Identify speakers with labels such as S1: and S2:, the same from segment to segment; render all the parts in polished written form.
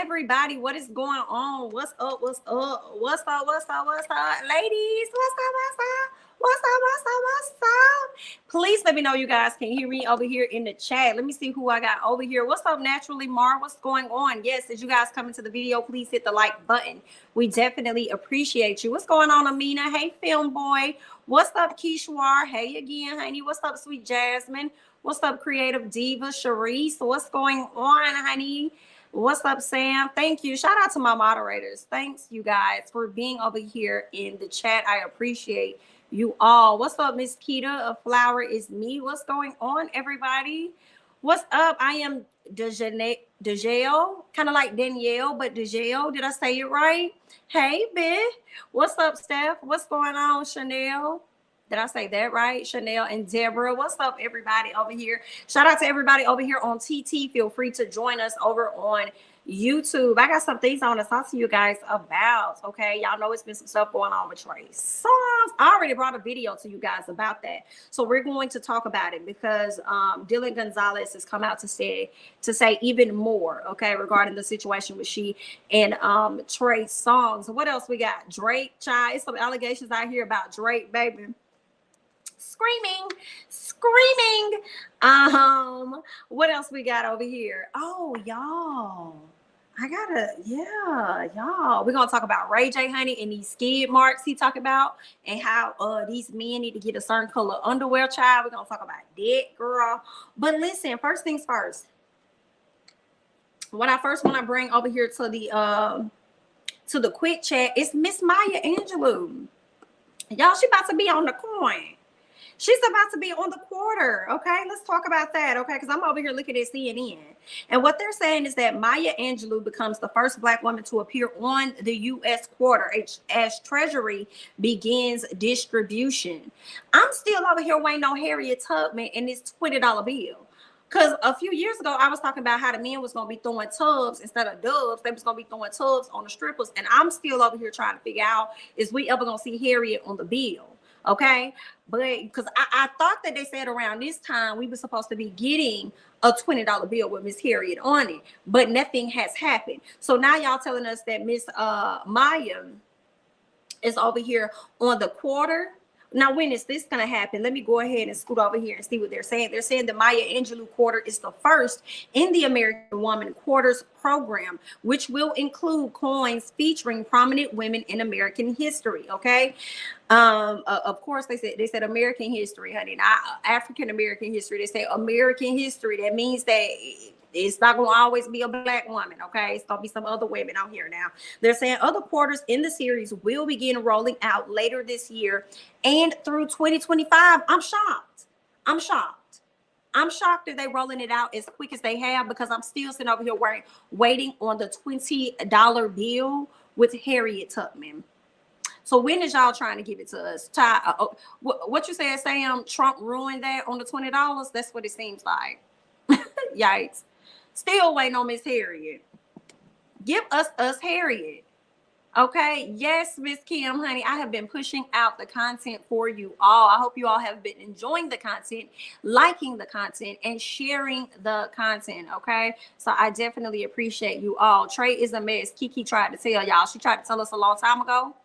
S1: everybody. What is going on? What's up? What's up? What's up? What's up? What's up? Ladies, what's up? What's up? What's up? What's up? What's up? Please let me know you guys can hear me over here in the chat. Let me see who I got over here. What's up, Naturally Mar? What's going on? Yes, as you guys come into the video, please hit the like button. We definitely appreciate you. What's going on, Amina? Hey, Film Boy. What's up, Kishwar? Hey again, honey. What's up, Sweet Jasmine? What's up, Creative Diva? Sharice? What's going on, honey? What's up, Sam? Thank you. Shout out to my moderators. Thanks, you guys, for being over here in the chat. I appreciate you all. What's up, Miss Keita? A flower is me. What's going on, everybody? What's up? I am DeJale, kind of like Danielle, but DeJale. Did I say it right? Hey, Biff. What's up, Steph? What's going on, Chanel? Did I say that right? Chanel and Deborah. What's up, everybody over here? Shout out to everybody over here on TT. Feel free to join us over on YouTube. I got some things I want to talk to you guys about. Okay, y'all know it's been some stuff going on with Trey Songz. I already brought a video to you guys about that, so we're going to talk about it because Dylan Gonzalez has come out to say even more, okay, regarding the situation with she and Trey Songz. What else we got? Drake, child. It's some allegations out here about Drake, baby. Screaming. What else we got over here? Oh, y'all, y'all, we're gonna talk about Ray J, honey, and these skid marks he talk about, and how these men need to get a certain color underwear, child. We're gonna talk about that, girl. But listen, first things first, what I first want to bring over here to the quick chat is Miss Maya Angelou. Y'all, she about to be on the coin. She's about to be on the quarter, okay? Let's talk about that, okay? Because I'm over here looking at CNN. And what they're saying is that Maya Angelou becomes the first Black woman to appear on the U.S. quarter as Treasury begins distribution. I'm still over here waiting on Harriet Tubman and this $20 bill. Because a few years ago, I was talking about how the men was going to be throwing tubs instead of doves. They was going to be throwing tubs on the strippers. And I'm still over here trying to figure out, is we ever going to see Harriet on the bill? Okay, but because I thought that they said around this time we were supposed to be getting a $20 bill with Miss Harriet on it, but nothing has happened. So now y'all telling us that Miss Maya is over here on the quarter. Now, when is this going to happen? Let me go ahead and scoot over here and see what they're saying. They're saying the Maya Angelou quarter is the first in the American Woman Quarters program, which will include coins featuring prominent women in American history. Okay. Of course, they said American history, honey, not African American history. They say American history. That means that it's not going to always be a Black woman, okay? It's going to be some other women out here now. They're saying other quarters in the series will begin rolling out later this year and through 2025. I'm shocked that they're rolling it out as quick as they have, because I'm still sitting over here waiting on the $20 bill with Harriet Tubman. So when is y'all trying to give it to us? What you said, Sam? Trump ruined that on the $20? That's what it seems like. Yikes. Still waiting on Miss Harriet. Give us Harriet. Okay. Yes, Miss Kim, honey, I have been pushing out the content for you all. I hope you all have been enjoying the content, liking the content, and sharing the content. Okay. So I definitely appreciate you all. Trey is a mess. Kiki tried to tell y'all. She tried to tell us a long time ago.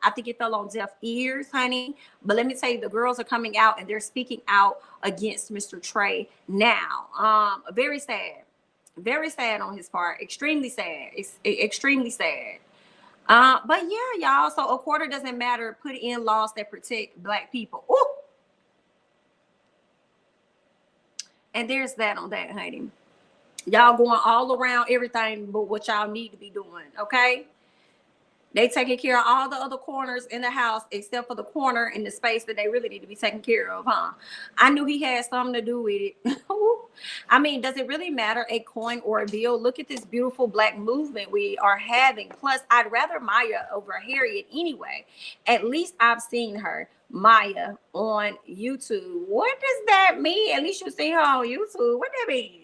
S1: I think it fell on deaf ears, honey. But let me tell you, the girls are coming out and they're speaking out against Mr. Trey now. Very sad. Very sad on his part. Extremely sad. It's extremely sad. But yeah, y'all. So a quarter doesn't matter. Put in laws that protect Black people. Ooh. And there's that on that, honey. Y'all going all around everything but what y'all need to be doing. Okay. They taking care of all the other corners in the house except for the corner in the space that they really need to be taken care of, huh? I knew he had something to do with it. I mean, does it really matter, a coin or a bill? Look at this beautiful Black movement we are having. Plus, I'd rather Maya over Harriet anyway. At least I've seen her, Maya, on YouTube. What does that mean? At least you see her on YouTube. What that mean?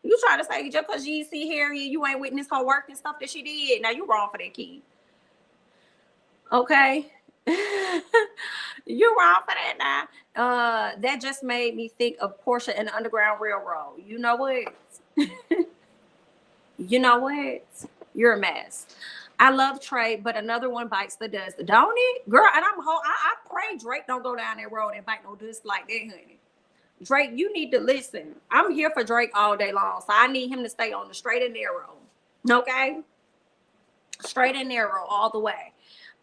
S1: You try to say just because you see Harriet, you ain't witnessed her work and stuff that she did. Now you wrong for that, kid. Okay. You're wrong for that now. That just made me think of Portia and the Underground Railroad. You know what? You know what? You're a mess. I love Trey, but another one bites the dust, don't it, girl? And I pray Drake don't go down that road and bite no dust like that, honey. Drake, you need to listen. I'm here for Drake all day long, so I need him to stay on the straight and narrow. Okay, straight and narrow all the way.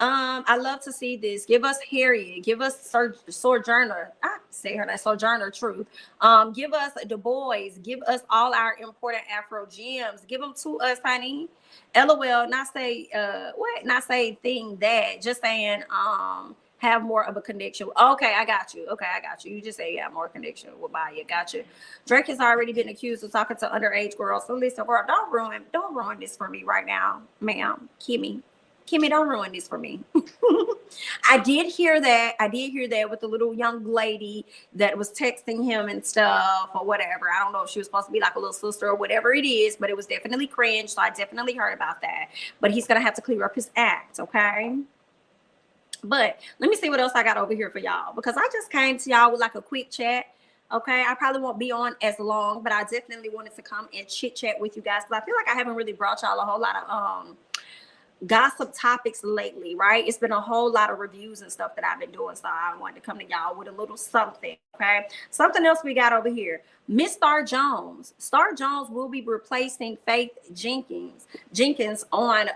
S1: I love to see this. Give us Harriet. Give us Sojourner. I say her that Sojourner Truth. Give us the boys. Give us all our important Afro gems. Give them to us, honey. LOL. Not say what? Not say thing that. Just saying have more of a connection. Okay, I got you. Okay, I got you. You just say you have more connection with Maya. Got you. Drake has already been accused of talking to underage girls. So listen, girl, don't ruin this for me right now, ma'am. Kimmy, don't ruin this for me. I did hear that with the little young lady that was texting him and stuff or whatever. I don't know if she was supposed to be like a little sister or whatever it is, but it was definitely cringe. So I definitely heard about that. But he's going to have to clear up his act, okay? But let me see what else I got over here for y'all, because I just came to y'all with like a quick chat. Okay, I probably won't be on as long, but I definitely wanted to come and chit chat with you guys, because I feel like I haven't really brought y'all a whole lot of gossip topics lately, right? It's been a whole lot of reviews and stuff that I've been doing, so I wanted to come to y'all with a little something. Okay, something else we got over here. Miss Star Jones. Star Jones will be replacing Faith Jenkins on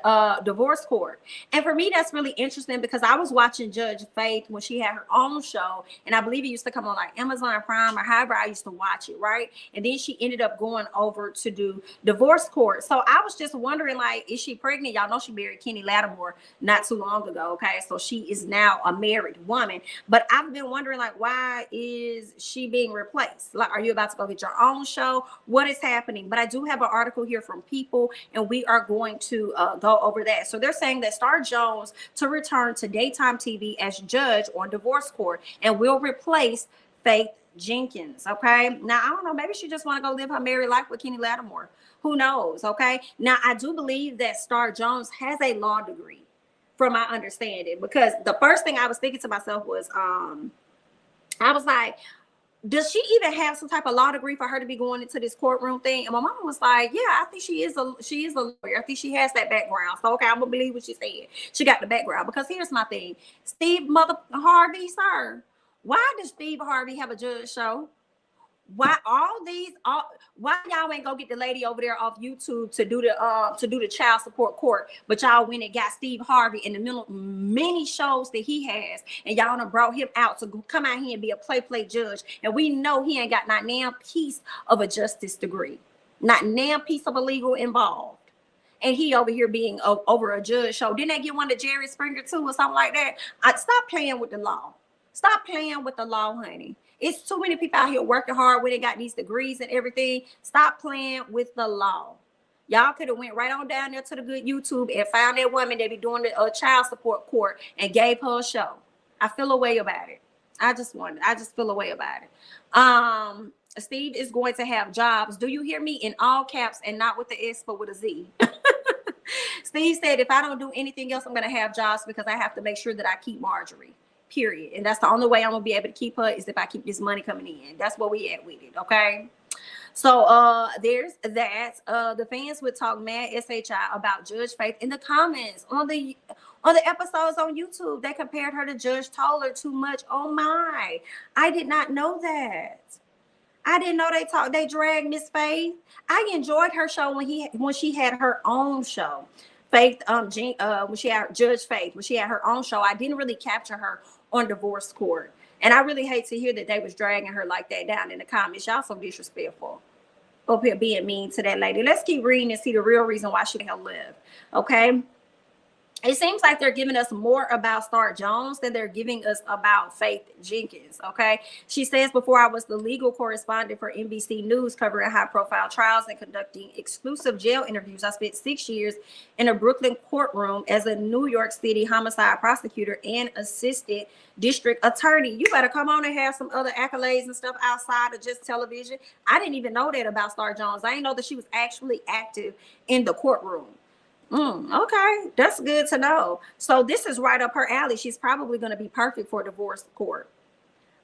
S1: divorce court. And for me, that's really interesting, because I was watching Judge Faith when she had her own show, and I believe it used to come on like Amazon Prime or however I used to watch it, right? And then she ended up going over to do divorce court. So I was just wondering, like, is she pregnant? Y'all know she married Kenny Lattimore not too long ago, okay? So she is now a married woman. But I've been wondering, like, why is she being replaced? Like, are you about to go get your own show? What is happening? But I do have an article here from People, and we are going to go over that. So they're saying that Star Jones to return to daytime TV as judge on divorce court and will replace Faith Jenkins. Okay, now I don't know, maybe she just want to go live her married life with Kenny Lattimore. Who knows? Okay, now I do believe that Star Jones has a law degree, from my understanding, because the first thing I was thinking to myself was I was like, does she even have some type of law degree for her to be going into this courtroom thing? And my mom was like, yeah, I think she is a lawyer. I think she has that background. So okay, I'm gonna believe what she said. She got the background. Because here's my thing. Steve Mother Harvey, sir. Why does Steve Harvey have a judge show? Why why y'all ain't go get the lady over there off YouTube to do the child support court, but y'all went and got Steve Harvey in the middle many shows that he has, and y'all done brought him out to come out here and be a play judge, and we know he ain't got not damn piece of a justice degree, not damn piece of a legal involved, and he over here being over a judge show. Didn't they get one to Jerry Springer too or something like that? Stop playing with the law. Stop playing with the law, honey. It's too many people out here working hard when they got these degrees and everything. Stop playing with the law. Y'all could have went right on down there to the good YouTube and found that woman that be doing the child support court and gave her a show. I feel a way about it. I just feel a way about it. Steve is going to have jobs. Do you hear me? In all caps and not with the S, but with a Z. Steve said, if I don't do anything else, I'm going to have jobs because I have to make sure that I keep Marjorie. Period. And that's the only way I'm gonna be able to keep her, is if I keep this money coming in. That's what we at with it. Okay. So there's that. The fans would talk mad SHI about Judge Faith in the comments on the episodes on YouTube. They compared her to Judge Toller too much. Oh my, I did not know that. I didn't know they dragged Miss Faith. I enjoyed her show when she had her own show. Faith, when she had Judge Faith, when she had her own show. I didn't really capture her on divorce court. And I really hate to hear that they was dragging her like that down in the comments. Y'all so disrespectful. Up here being mean to that lady. Let's keep reading and see the real reason why she can't live. Okay. It seems like they're giving us more about Star Jones than they're giving us about Faith Jenkins, okay? She says, before I was the legal correspondent for NBC News covering high-profile trials and conducting exclusive jail interviews, I spent 6 years in a Brooklyn courtroom as a New York City homicide prosecutor and assistant district attorney. You better come on and have some other accolades and stuff outside of just television. I didn't even know that about Star Jones. I didn't know that she was actually active in the courtroom. Okay, that's good to know. So this is right up her alley. She's probably going to be perfect for divorce court.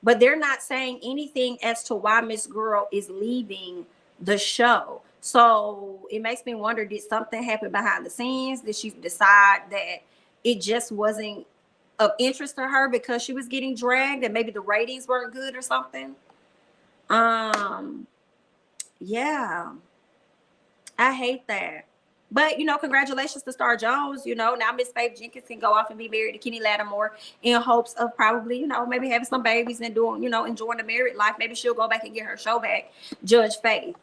S1: But they're not saying anything as to why Miss Girl is leaving the show. So it makes me wonder, did something happen behind the scenes? Did she decide that it just wasn't of interest to her because she was getting dragged and maybe the ratings weren't good or something? Yeah, I hate that. But congratulations to Star Jones. Now Miss Faith Jenkins can go off and be married to Kenny Lattimore in hopes of probably, maybe having some babies and doing, enjoying the married life. Maybe she'll go back and get her show back, Judge Faith.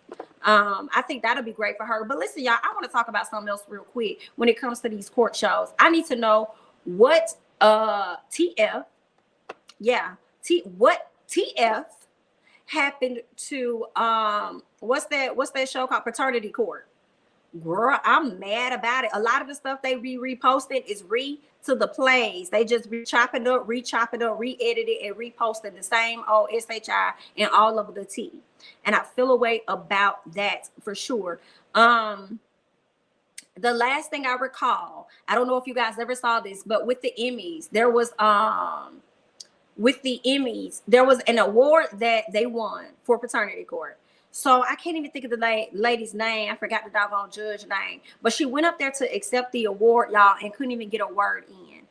S1: I think that'll be great for her. But listen, y'all, I want to talk about something else real quick when it comes to these court shows. I need to know what TF, what TF happened to what's that show called, Paternity Court. Girl, I'm mad about it. A lot of the stuff they reposted is to the plays. They just chop it up, re-edit it, and reposted the same old SHI and all of the T. And I feel a way about that for sure. The last thing I recall, I don't know if you guys ever saw this, but with the Emmys, there was an award that they won for Paternity Court. So I can't even think of the lady's name. I forgot the doggone judge name. But she went up there to accept the award, y'all, and couldn't even get a word in.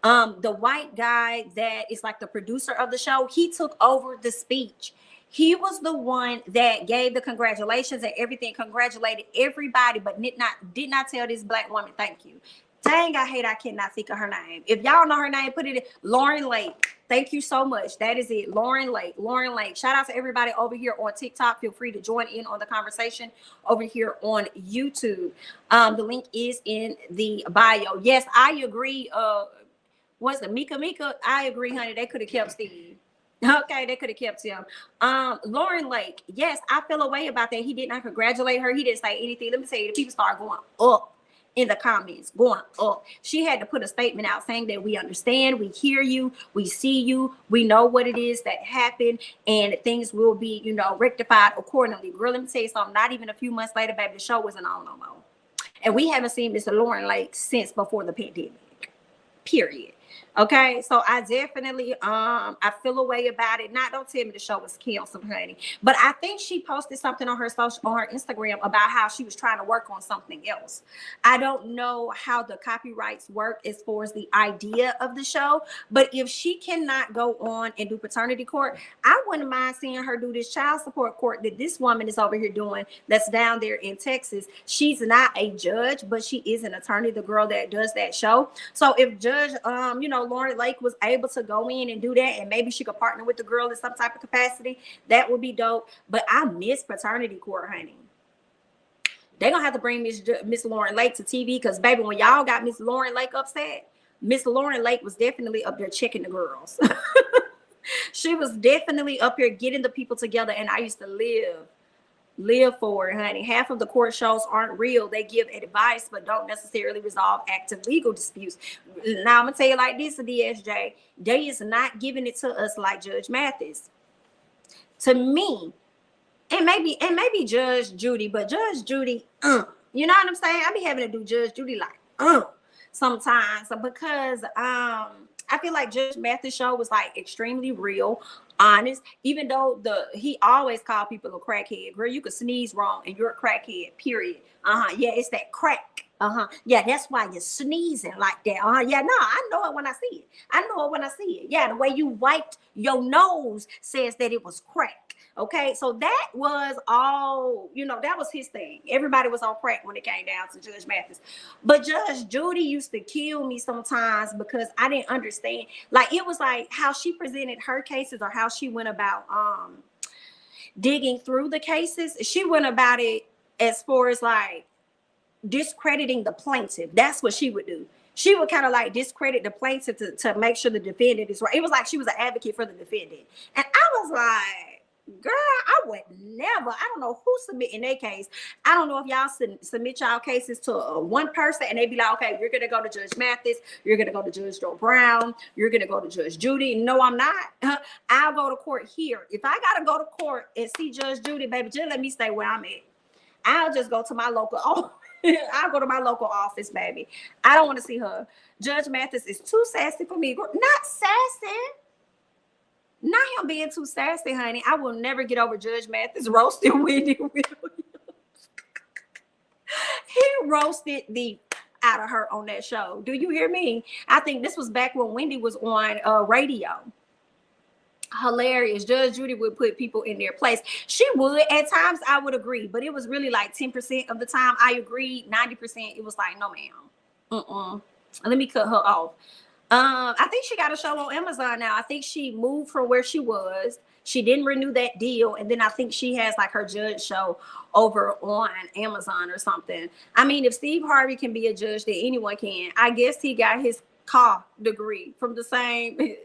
S1: The white guy that is like the producer of the show, he took over the speech. He was the one that gave the congratulations and everything, congratulated everybody, but did not tell this black woman thank you. Dang, I cannot think of her name. If y'all know her name, put it in. Lauren Lake. Thank you so much. That is it. Lauren Lake. Shout out to everybody over here on TikTok. Feel free to join in on the conversation over here on YouTube. The link is in the bio. Yes, I agree. What's the Mika? I agree, honey. They could have kept Steve. Okay, they could have kept him. Lauren Lake. Yes, I feel a way about that. He did not congratulate her. He didn't say anything. Let me tell you, the people start going up in the comments, going up. She had to put a statement out saying that we understand, we hear you, we see you, we know what it is that happened, and things will be, rectified accordingly. Girl, let me tell you something. Not even a few months later, baby, the show wasn't on no more. And we haven't seen Mr. Lauren Lake since before the pandemic. Period. Okay, so I definitely I feel a way about it. Don't tell me the show was canceled, honey. But I think she posted something on her Instagram about how she was trying to work on something else. I don't know how the copyrights work as far as the idea of the show, but if she cannot go on and do paternity court, I wouldn't mind seeing her do this child support court that this woman is over here doing that's down there in Texas. She's not a judge, but she is an attorney, the girl that does that show. So if Judge Lauren Lake was able to go in and do that, and maybe she could partner with the girl in some type of capacity, that would be dope. But I miss paternity court, honey. They're gonna have to bring Miss Lauren Lake to TV, because baby, when y'all got Miss Lauren Lake upset, Miss Lauren Lake was definitely up there checking the girls. She was definitely up here getting the people together, and I used to live for it, honey. Half of the court shows aren't real. They give advice but don't necessarily resolve active legal disputes. Now I'm gonna tell you like this, DSJ, they is not giving it to us like Judge Mathis. To me, and maybe Judge Judy, but Judge Judy, you know what I'm saying? I be having to do Judge Judy like sometimes, because I feel like Judge Mathis' show was like extremely real, honest, even though he always called people a crackhead. Girl, you could sneeze wrong and you're a crackhead, period. Yeah, it's that crack. Yeah, that's why you're sneezing like that. Yeah, no, I know it when I see it. Yeah, the way you wiped your nose says that it was crack. Okay, so that was all, that was his thing. Everybody was on crack when it came down to Judge Mathis. But Judge Judy used to kill me sometimes because I didn't understand. Like, it was like how she presented her cases, or how she went about digging through the cases. She went about it as far as like discrediting the plaintiff. That's what she would do. She would kind of like discredit the plaintiff to make sure the defendant is right. It was like she was an advocate for the defendant. And I was like, girl, I would never. I don't know who submitting their case. I don't know if y'all submit y'all cases to one person and they be like, okay, you're going to go to Judge Mathis. You're going to go to Judge Joe Brown. You're going to go to Judge Judy. No, I'm not. I'll go to court here. If I got to go to court and see Judge Judy, baby, just let me stay where I'm at. I'll just go to my local office. I'll go to my local office, baby. I don't want to see her. Judge Mathis is too sassy for me. Not sassy. Not him being too sassy, honey. I will never get over Judge Mathis roasting Wendy Williams. He roasted the out of her on that show. Do you hear me? I think this was back when Wendy was on radio. Hilarious. Judge Judy would put people in their place. She would. At times I would agree, but it was really like 10% of the time I agreed. 90% it was like, no ma'am. Let me cut her off. I think she got a show on Amazon now. I think she moved from where she was. She didn't renew that deal. And then I think she has like her judge show over on Amazon or something. I mean, if Steve Harvey can be a judge, then anyone can. I guess he got his CAW degree from the same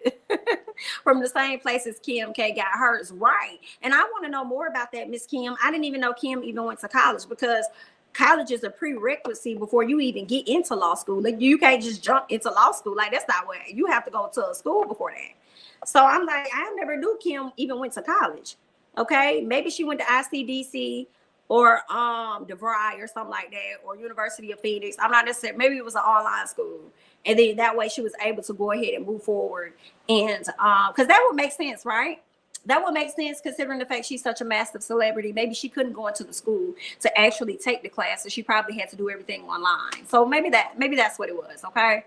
S1: from the same place as Kim K got hers, right? And I want to know more about that, Miss Kim. I didn't even know Kim even went to college, because college is a prerequisite before you even get into law school. Like, you can't just jump into law school. Like, that's not what you have to go to a school before that. So I'm like, I never knew Kim even went to college. Okay, maybe she went to ICDC or DeVry or something like that, or University of Phoenix. I'm not necessarily, maybe it was an online school. And then that way she was able to go ahead and move forward. And because that would make sense, right? That would make sense considering the fact she's such a massive celebrity. Maybe she couldn't go into the school to actually take the class, so she probably had to do everything online. So maybe that's what it was, okay?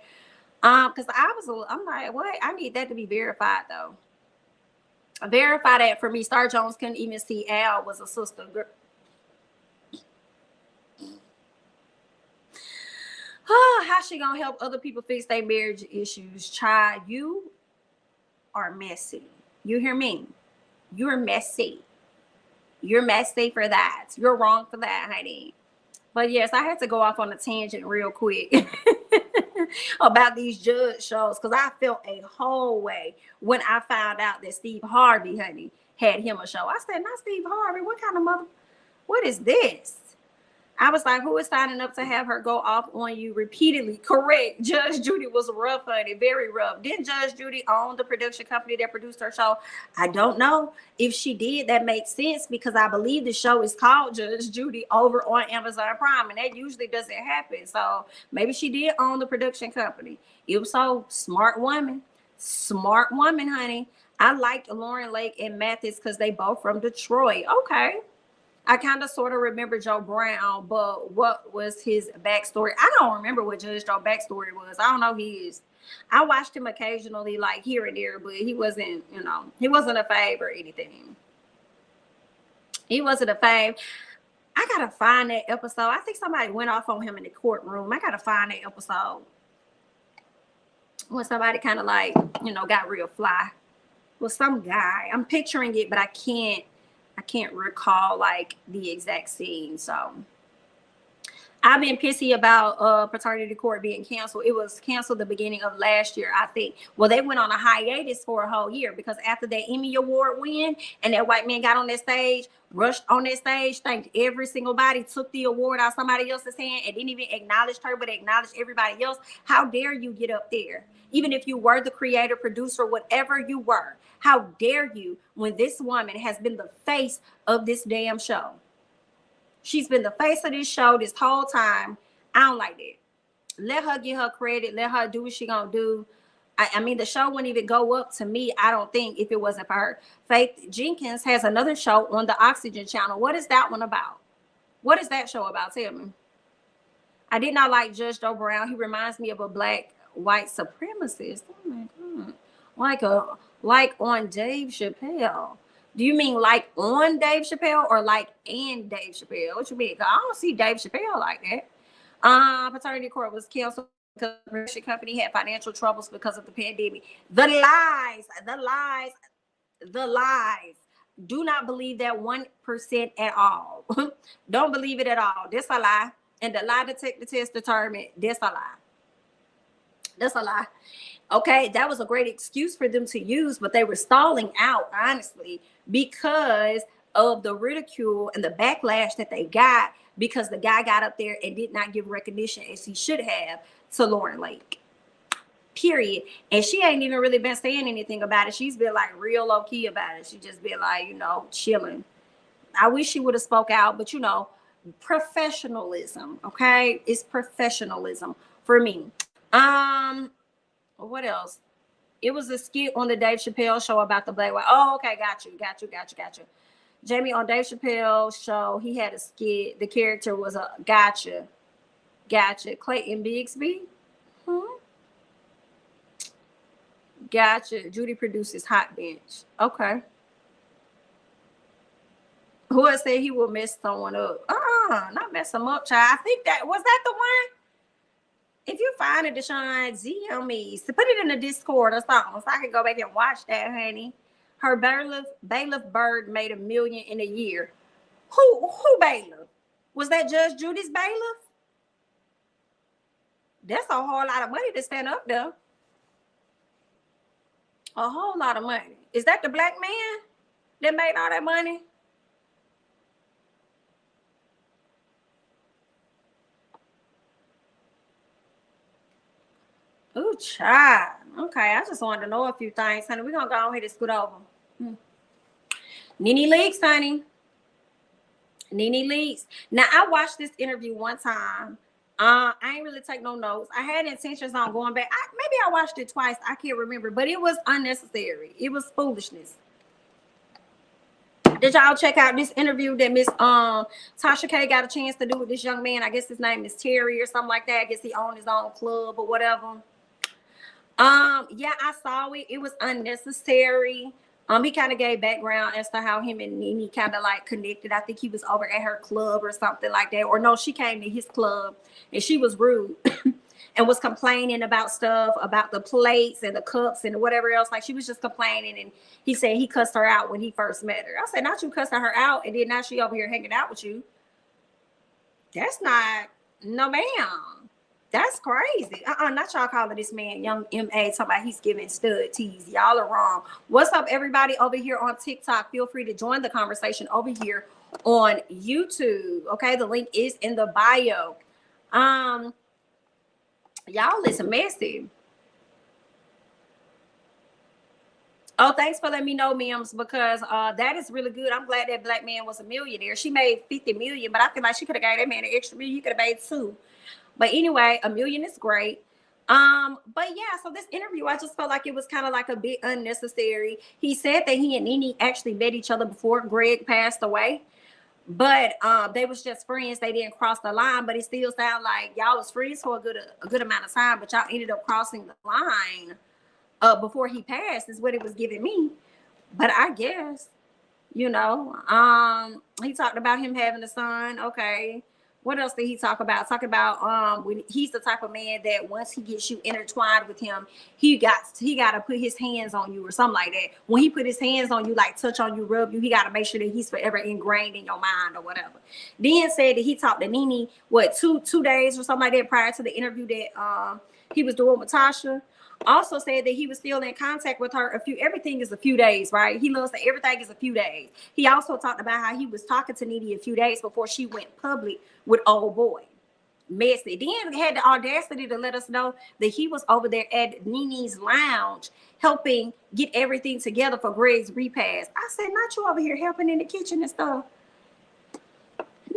S1: Because I'm like, what? I need that to be verified though. Verify that for me. Star Jones couldn't even see Al was a sister. How she gonna help other people fix their marriage issues? Child, you are messy. You hear me? You're messy. You're messy for that. You're wrong for that, honey. But yes, I had to go off on a tangent real quick about these judge shows, because I felt a whole way when I found out that Steve Harvey, honey, had him a show. I said, not Steve Harvey. What kind of mother? What is this? I was like, who is signing up to have her go off on you repeatedly? Correct. Judge Judy was rough, honey. Very rough. Didn't Judge Judy own the production company that produced her show? I don't know. If she did, that makes sense, because I believe the show is called Judge Judy over on Amazon Prime, and that usually doesn't happen. So maybe she did own the production company. If so, smart woman. Smart woman, honey. I liked Lauren Lake and Mathis because they both from Detroit. Okay. I kind of sort of remember Joe Brown, but what was his backstory? I don't remember what Judge Joe's backstory was. I don't know his. I watched him occasionally, like here and there, but he wasn't, he wasn't a fave or anything. He wasn't a fave. I gotta find that episode. I think somebody went off on him in the courtroom. I gotta find that episode when somebody kind of like, got real fly. Well, some guy. I'm picturing it, but I can't recall like the exact scene. So I've been pissy about paternity court being canceled. It was canceled the beginning of last year, I think. Well, they went on a hiatus for a whole year, because after that Emmy Award win and that white man got on that stage, rushed on that stage, thanked every single body, took the award out somebody else's hand, and didn't even acknowledge her, but acknowledged everybody else. How dare you get up there? Even if you were the creator, producer, whatever you were, how dare you, when this woman has been the face of this damn show? She's been the face of this show this whole time. I don't like that. Let her get her credit. Let her do what she gonna do. I mean, the show wouldn't even go up to me, I don't think, if it wasn't for her. Faith Jenkins has another show on the Oxygen channel. What is that one about? What is that show about? Tell me. I did not like Judge Joe Brown. He reminds me of a black white supremacist. Oh my God. Like on Dave Chappelle. Do you mean like on Dave Chappelle or like in Dave Chappelle? What you mean? I don't see Dave Chappelle like that. Paternity court was canceled because the production company had financial troubles because of the pandemic. The lies. Do not believe that 1% at all. Don't believe it at all. That's a lie. And the lie detector test determined that's a lie. That's a lie. Okay, that was a great excuse for them to use, but they were stalling out, honestly, because of the ridicule and the backlash that they got, because the guy got up there and did not give recognition as he should have to Lauren Lake. Period. And she ain't even really been saying anything about it. She's been like real low key about it. She just been like, chilling. I wish she would have spoke out, but professionalism. Okay, it's professionalism for me. What else? It was a skit on the Dave Chappelle show about the black white. Oh, okay, got you. Jamie, on Dave Chappelle's show, he had a skit. The character was a gotcha. Gotcha. Clayton Bigsby. Hmm. Gotcha. Judy produces Hot Bench. Okay. Who else said he will mess someone up? Not mess them up, child. I think that was that the one. If you find it, Deshaun, DM me. So put it in the Discord or something, so I can go back and watch that, honey. Her bailiff Bird made $1 million in a year. Who bailiff? Was that Judge Judy's bailiff? That's a whole lot of money to stand up there. A whole lot of money. Is that the black man that made all that money? Oh, child. Okay, I just wanted to know a few things, honey. We're going to go ahead and scoot over. Nene Leakes, honey. Nene Leakes. Now, I watched this interview one time. I ain't really take no notes. I had intentions on going back. Maybe I watched it twice. I can't remember, but it was unnecessary. It was foolishness. Did y'all check out this interview that Miss Tasha K got a chance to do with this young man? I guess his name is Terry or something like that. I guess he owned his own club or whatever. Yeah, I saw it. It was unnecessary. He kind of gave background as to how him and Nene kind of like connected. I think he was over at her club or something like that. Or no, she came to his club and she was rude and was complaining about stuff, about the plates and the cups and whatever else. Like she was just complaining, and he said he cussed her out when he first met her. I said, not you cussing her out and then now she over here hanging out with you. That's not, no ma'am. That's crazy. Not y'all calling this man young M.A. talking about he's giving stud tease. Y'all are wrong. What's up, everybody over here on TikTok? Feel free to join the conversation over here on YouTube. Okay, the link is in the bio. Y'all listen messy. Oh, thanks for letting me know, Mims, because that is really good. I'm glad that black man was a millionaire. She made 50 million, but I feel like she could have gave that man an extra million. He could have made 2. But anyway, $1 million is great. But yeah, so this interview, I just felt like it was kind of like a bit unnecessary. He said that he and Nene actually met each other before Greg passed away, but they was just friends. They didn't cross the line, but it still sounds like y'all was friends for a good amount of time, but y'all ended up crossing the line before he passed, is what it was giving me. But I guess, he talked about him having a son. Okay. What else did he talk about? Talk about when he's the type of man that once he gets you intertwined with him, he got to put his hands on you or something like that. When he put his hands on you, like touch on you, rub you, he got to make sure that he's forever ingrained in your mind or whatever. Then said that he talked to Nene two days or something like that prior to the interview that he was doing with Tasha. Also said that he was still in contact with her everything is a few days, right? He loves that everything is a few days. He also talked about how he was talking to Nene a few days before she went public with old boy. Messy. Then had the audacity to let us know that he was over there at Nene's lounge helping get everything together for Greg's repast. I said, not you over here helping in the kitchen and stuff.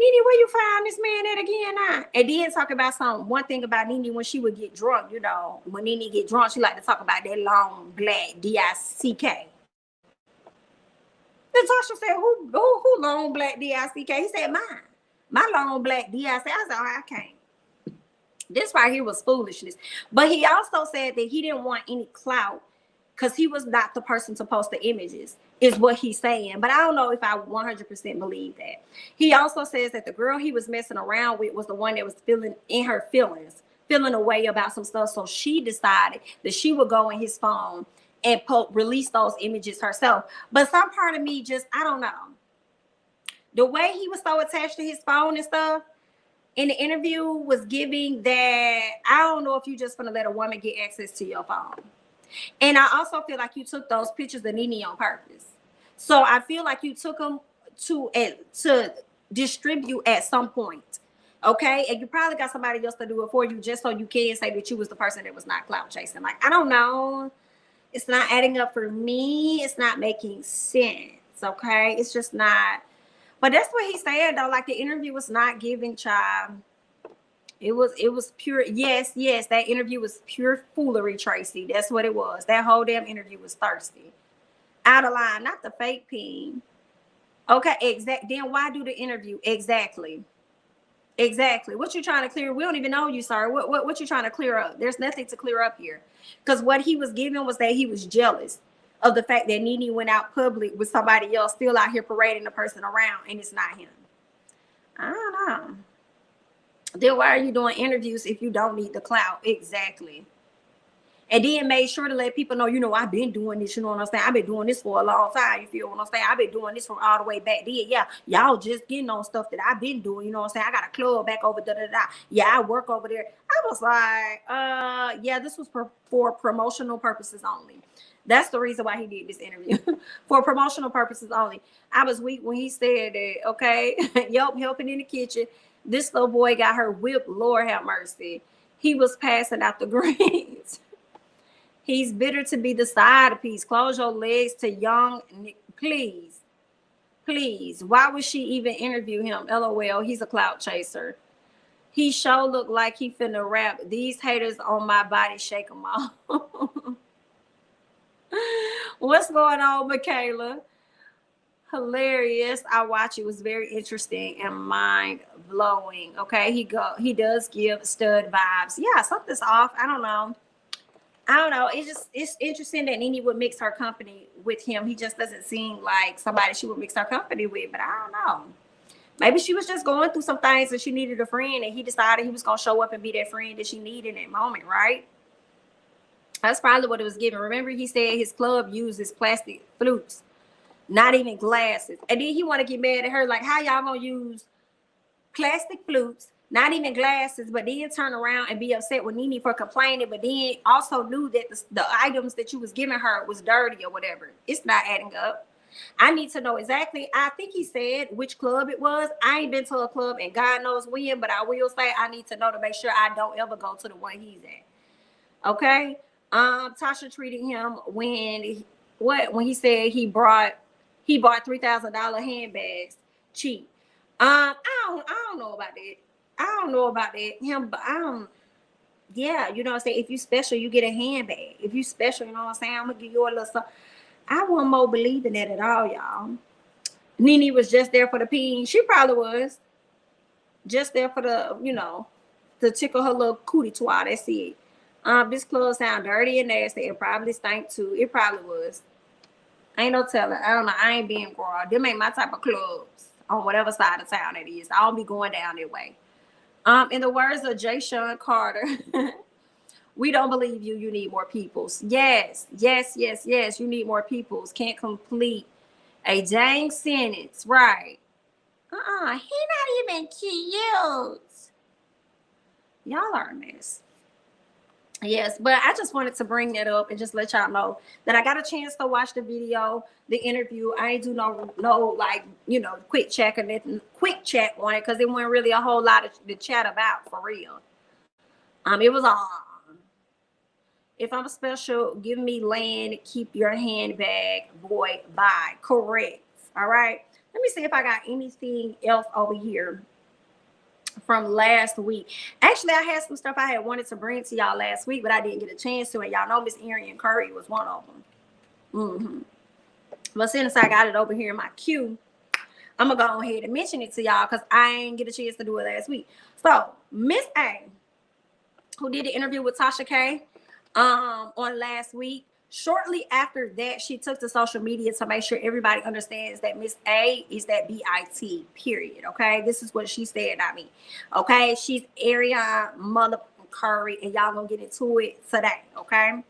S1: Nene, where you find this man at again now? And then talk about one thing about Nene when she would get drunk, when Nene get drunk, she like to talk about that long black D-I-C-K. Natasha said, who long black D-I-C-K? He said, mine. My long black D-I-C-K. I said, I can't. This right here was foolishness. But he also said that he didn't want any clout because he was not the person to post the images, is what he's saying. But I don't know if I 100% believe that. He also says that the girl he was messing around with was the one that was feeling a way about some stuff. So she decided that she would go in his phone and release those images herself. But some part of me I don't know. The way he was so attached to his phone and stuff in the interview was giving that I don't know if you just gonna let a woman get access to your phone. And I also feel like you took those pictures of Nene on purpose. So I feel like you took them to distribute at some point. Okay. And you probably got somebody else to do it for you just so you can say that you was the person that was not clout chasing. Like, I don't know. It's not adding up for me. It's not making sense. Okay. It's just not. But that's what he said though. Like the interview was not giving, child. It was pure. Yes. That interview was pure foolery, Tracy. That's what it was. That whole damn interview was thirsty. Out of line, not the fake peen. Okay, exact. Then why do the interview? Exactly. Exactly. What you trying to clear? We don't even know you, sir. What you trying to clear up? There's nothing to clear up here. Because what he was giving was that he was jealous of the fact that Nene went out public with somebody else still out here parading the person around, and it's not him. I don't know. Then why are you doing interviews if you don't need the clout? Exactly. And then made sure to let people know, you know, I've been doing this, you know what I'm saying? I've been doing this for a long time, you feel what I'm saying? I've been doing this from all the way back then. Yeah, y'all just getting on stuff that I've been doing, you know what I'm saying? I got a club back over da-da-da. Yeah, I work over there. I was like, yeah, this was for promotional purposes only. That's the reason why he did this interview. For promotional purposes only. I was weak when he said that, okay? Yep, helping in the kitchen. This little boy got her whipped, Lord have mercy. He was passing out the greens. He's bitter to be the side piece. Close your legs to young, please. Please. Why would she even interview him? LOL, he's a clout chaser. He sure look like he finna rap. These haters on my body, shake them off. What's going on, Michaela? Hilarious. I watch it. Was very interesting and mind blowing. Okay, he does give stud vibes. Yeah, something's off. I don't know. It's interesting that Nene would mix her company with him. He just doesn't seem like somebody she would mix her company with, but I don't know. Maybe she was just going through some things and she needed a friend, and he decided he was going to show up and be that friend that she needed in that moment, right? That's probably what it was given. Remember, he said his club uses plastic flutes, not even glasses. And then he want to get mad at her, like, how y'all going to use plastic flutes, not even glasses, but then turn around and be upset with Nene for complaining, but then also knew that the items that you was giving her was dirty or whatever. It's not adding up. I need to know exactly. I think he said which club it was. I ain't been to a club and God knows when, but I will say I need to know to make sure I don't ever go to the one he's at. Okay. Tasha treated him when he said he bought $3,000 handbags cheap. I don't know about that. I don't know about that. Him, but yeah, you know what I'm saying? If you special, you get a handbag. If you special, you know what I'm saying? I'm gonna give you a little something. I wasn't more believing that at all, y'all. Nene was just there for the peen. She probably was. Just there for the, you know, to tickle her little cootie twat. That's it. This club sound dirty and nasty. It probably stank too. It probably was. Ain't no telling. I don't know. I ain't being broad. Them ain't my type of clubs on whatever side of town it is. I don't be going down that way. In the words of Jay Sean Carter, we don't believe you. You need more peoples. Yes. You need more peoples. Can't complete a dang sentence. Right. He not even cute. Y'all are a mess. Yes, but I just wanted to bring that up and just let y'all know that I got a chance to watch the video, the interview. I ain't do no like, you know, quick chat on it because it wasn't really a whole lot to chat about for real. It was if I'm special, give me land, keep your handbag, boy, bye. Correct. All right. Let me see if I got anything else over here from last week. Actually, I had some stuff I had wanted to bring to y'all last week, but I didn't get a chance to. And y'all know Miss Ariane Curry was one of them. But since I got it over here in my queue, I'm gonna go ahead and mention it to y'all because I ain't get a chance to do it last week. So Miss A, who did the interview with Tasha K on last week, shortly after that, she took to social media to make sure everybody understands that Miss A is that B-I-T, period. Okay, this is what she said, not me. Okay, she's Ariane Mother Curry, and y'all gonna get into it today. Okay,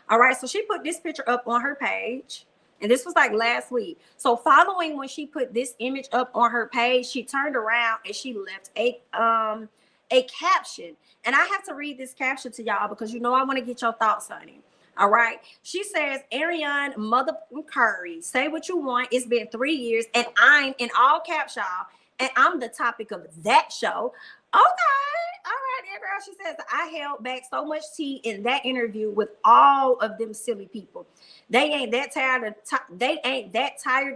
S1: all right. So she put this picture up on her page, and this was like last week. So following when she put this image up on her page, she turned around and she left a caption, and I have to read this caption to y'all because you know I want to get your thoughts on it. All right. She says, Ariane Mother Curry, say what you want. It's been 3 years and I'm in all caps, y'all. And I'm the topic of that show. Okay. All right. There, girl. She says, I held back so much tea in that interview with all of them silly people. They ain't that tired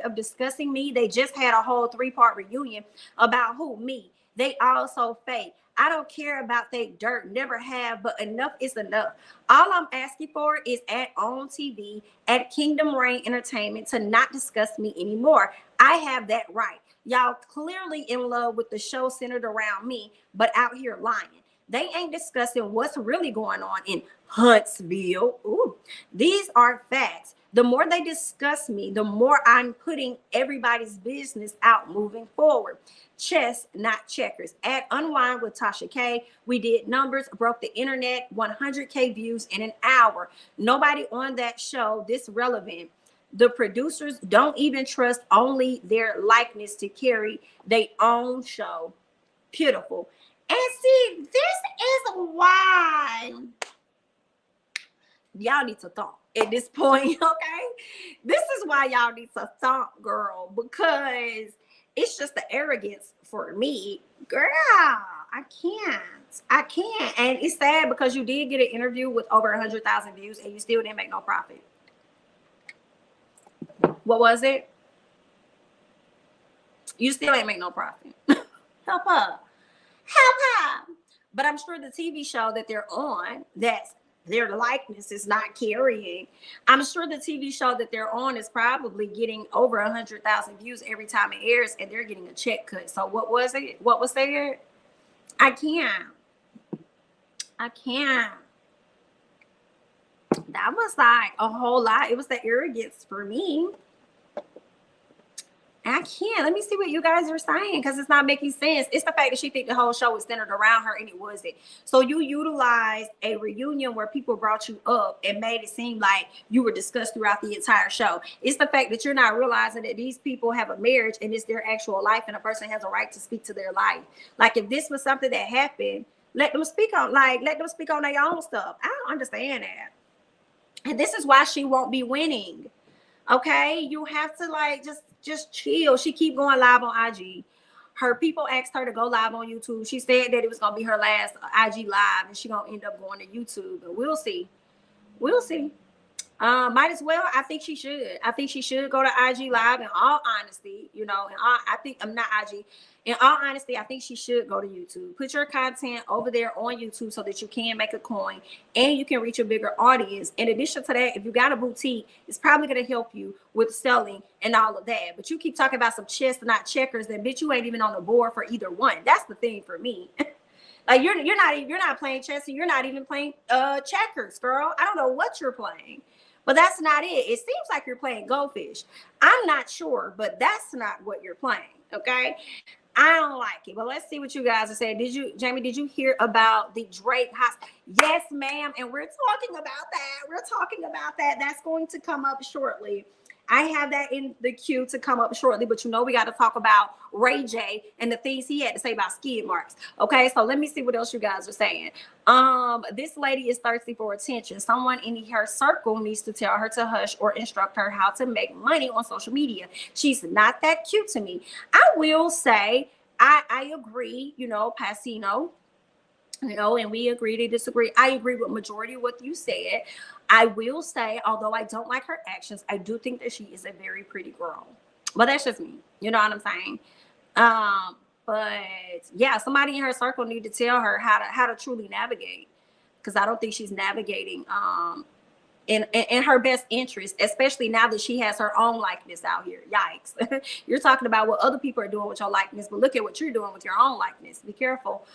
S1: of discussing me. They just had a whole 3-part reunion about who? Me. They all so fake. I don't care about that dirt, never have, but enough is enough. All I'm asking for is on TV at Kingdom Reign Entertainment to not discuss me anymore. I have that right. Y'all clearly in love with the show centered around me, but out here lying. They ain't discussing what's really going on in Huntsville. Ooh, these are facts. The more they discuss me, the more I'm putting everybody's business out moving forward. Chess, not checkers. At Unwind with Tasha K, we did numbers, broke the internet, 100K views in an hour. Nobody on that show this relevant. The producers don't even trust only their likeness to carry their own show. Pitiful. And see, this is why y'all need to talk at this point, okay? This is why y'all need to talk, girl, because it's just the arrogance for me. Girl, I can't. And it's sad because you did get an interview with over 100,000 views and you still didn't make no profit. What was it? You still ain't make no profit. Help her. But I'm sure the TV show that they're on, that's their likeness is not carrying. I'm sure the TV show that they're on is probably getting over 100,000 views every time it airs, and they're getting a check cut. So what was it? What was there? I can't. That was like a whole lot. It was the arrogance for me. I can't. Let me see what you guys are saying because it's not making sense. It's the fact that she think the whole show was centered around her and it wasn't. So you utilized a reunion where people brought you up and made it seem like you were discussed throughout the entire show. It's the fact that you're not realizing that these people have a marriage and it's their actual life and a person has a right to speak to their life. Like if this was something that happened, let them speak on their own stuff. I don't understand that. And this is why she won't be winning. Okay, you have to like just chill. She keep going live on IG. Her people asked her to go live on YouTube. She said that it was gonna be her last IG live, and she gonna end up going to YouTube. But we'll see. Might as well. I think she should go to IG live. In all honesty, I'm not IG. In all honesty, I think she should go to YouTube. Put your content over there on YouTube so that you can make a coin and you can reach a bigger audience. In addition to that, if you got a boutique, it's probably going to help you with selling and all of that. But you keep talking about some chess, not checkers. That bitch, you ain't even on the board for either one. That's the thing for me. Like you're not playing chess and you're not even playing checkers, girl. I don't know what you're playing. But that's not it. It seems like you're playing goldfish. I'm not sure, but that's not what you're playing. Okay. I don't like it. But let's see what you guys are saying. Jamie, did you hear about the Drake hospital? Yes, ma'am. And we're talking about that. That's going to come up shortly. I have that in the queue to come up shortly, but we got to talk about Ray J and the things he had to say about skid marks. Okay, so let me see what else you guys are saying. This lady is thirsty for attention. Someone in her circle needs to tell her to hush or instruct her how to make money on social media. She's not that cute to me. I will say, I agree, Pacino. And we agree to disagree. I agree with majority of what you said. I will say, although I don't like her actions, I do think that she is a very pretty girl. But that's just me. You know what I'm saying? But yeah, somebody in her circle need to tell her how to truly navigate, because I don't think she's navigating in her best interest, especially now that she has her own likeness out here. Yikes. You're talking about what other people are doing with your likeness, but look at what you're doing with your own likeness. Be careful.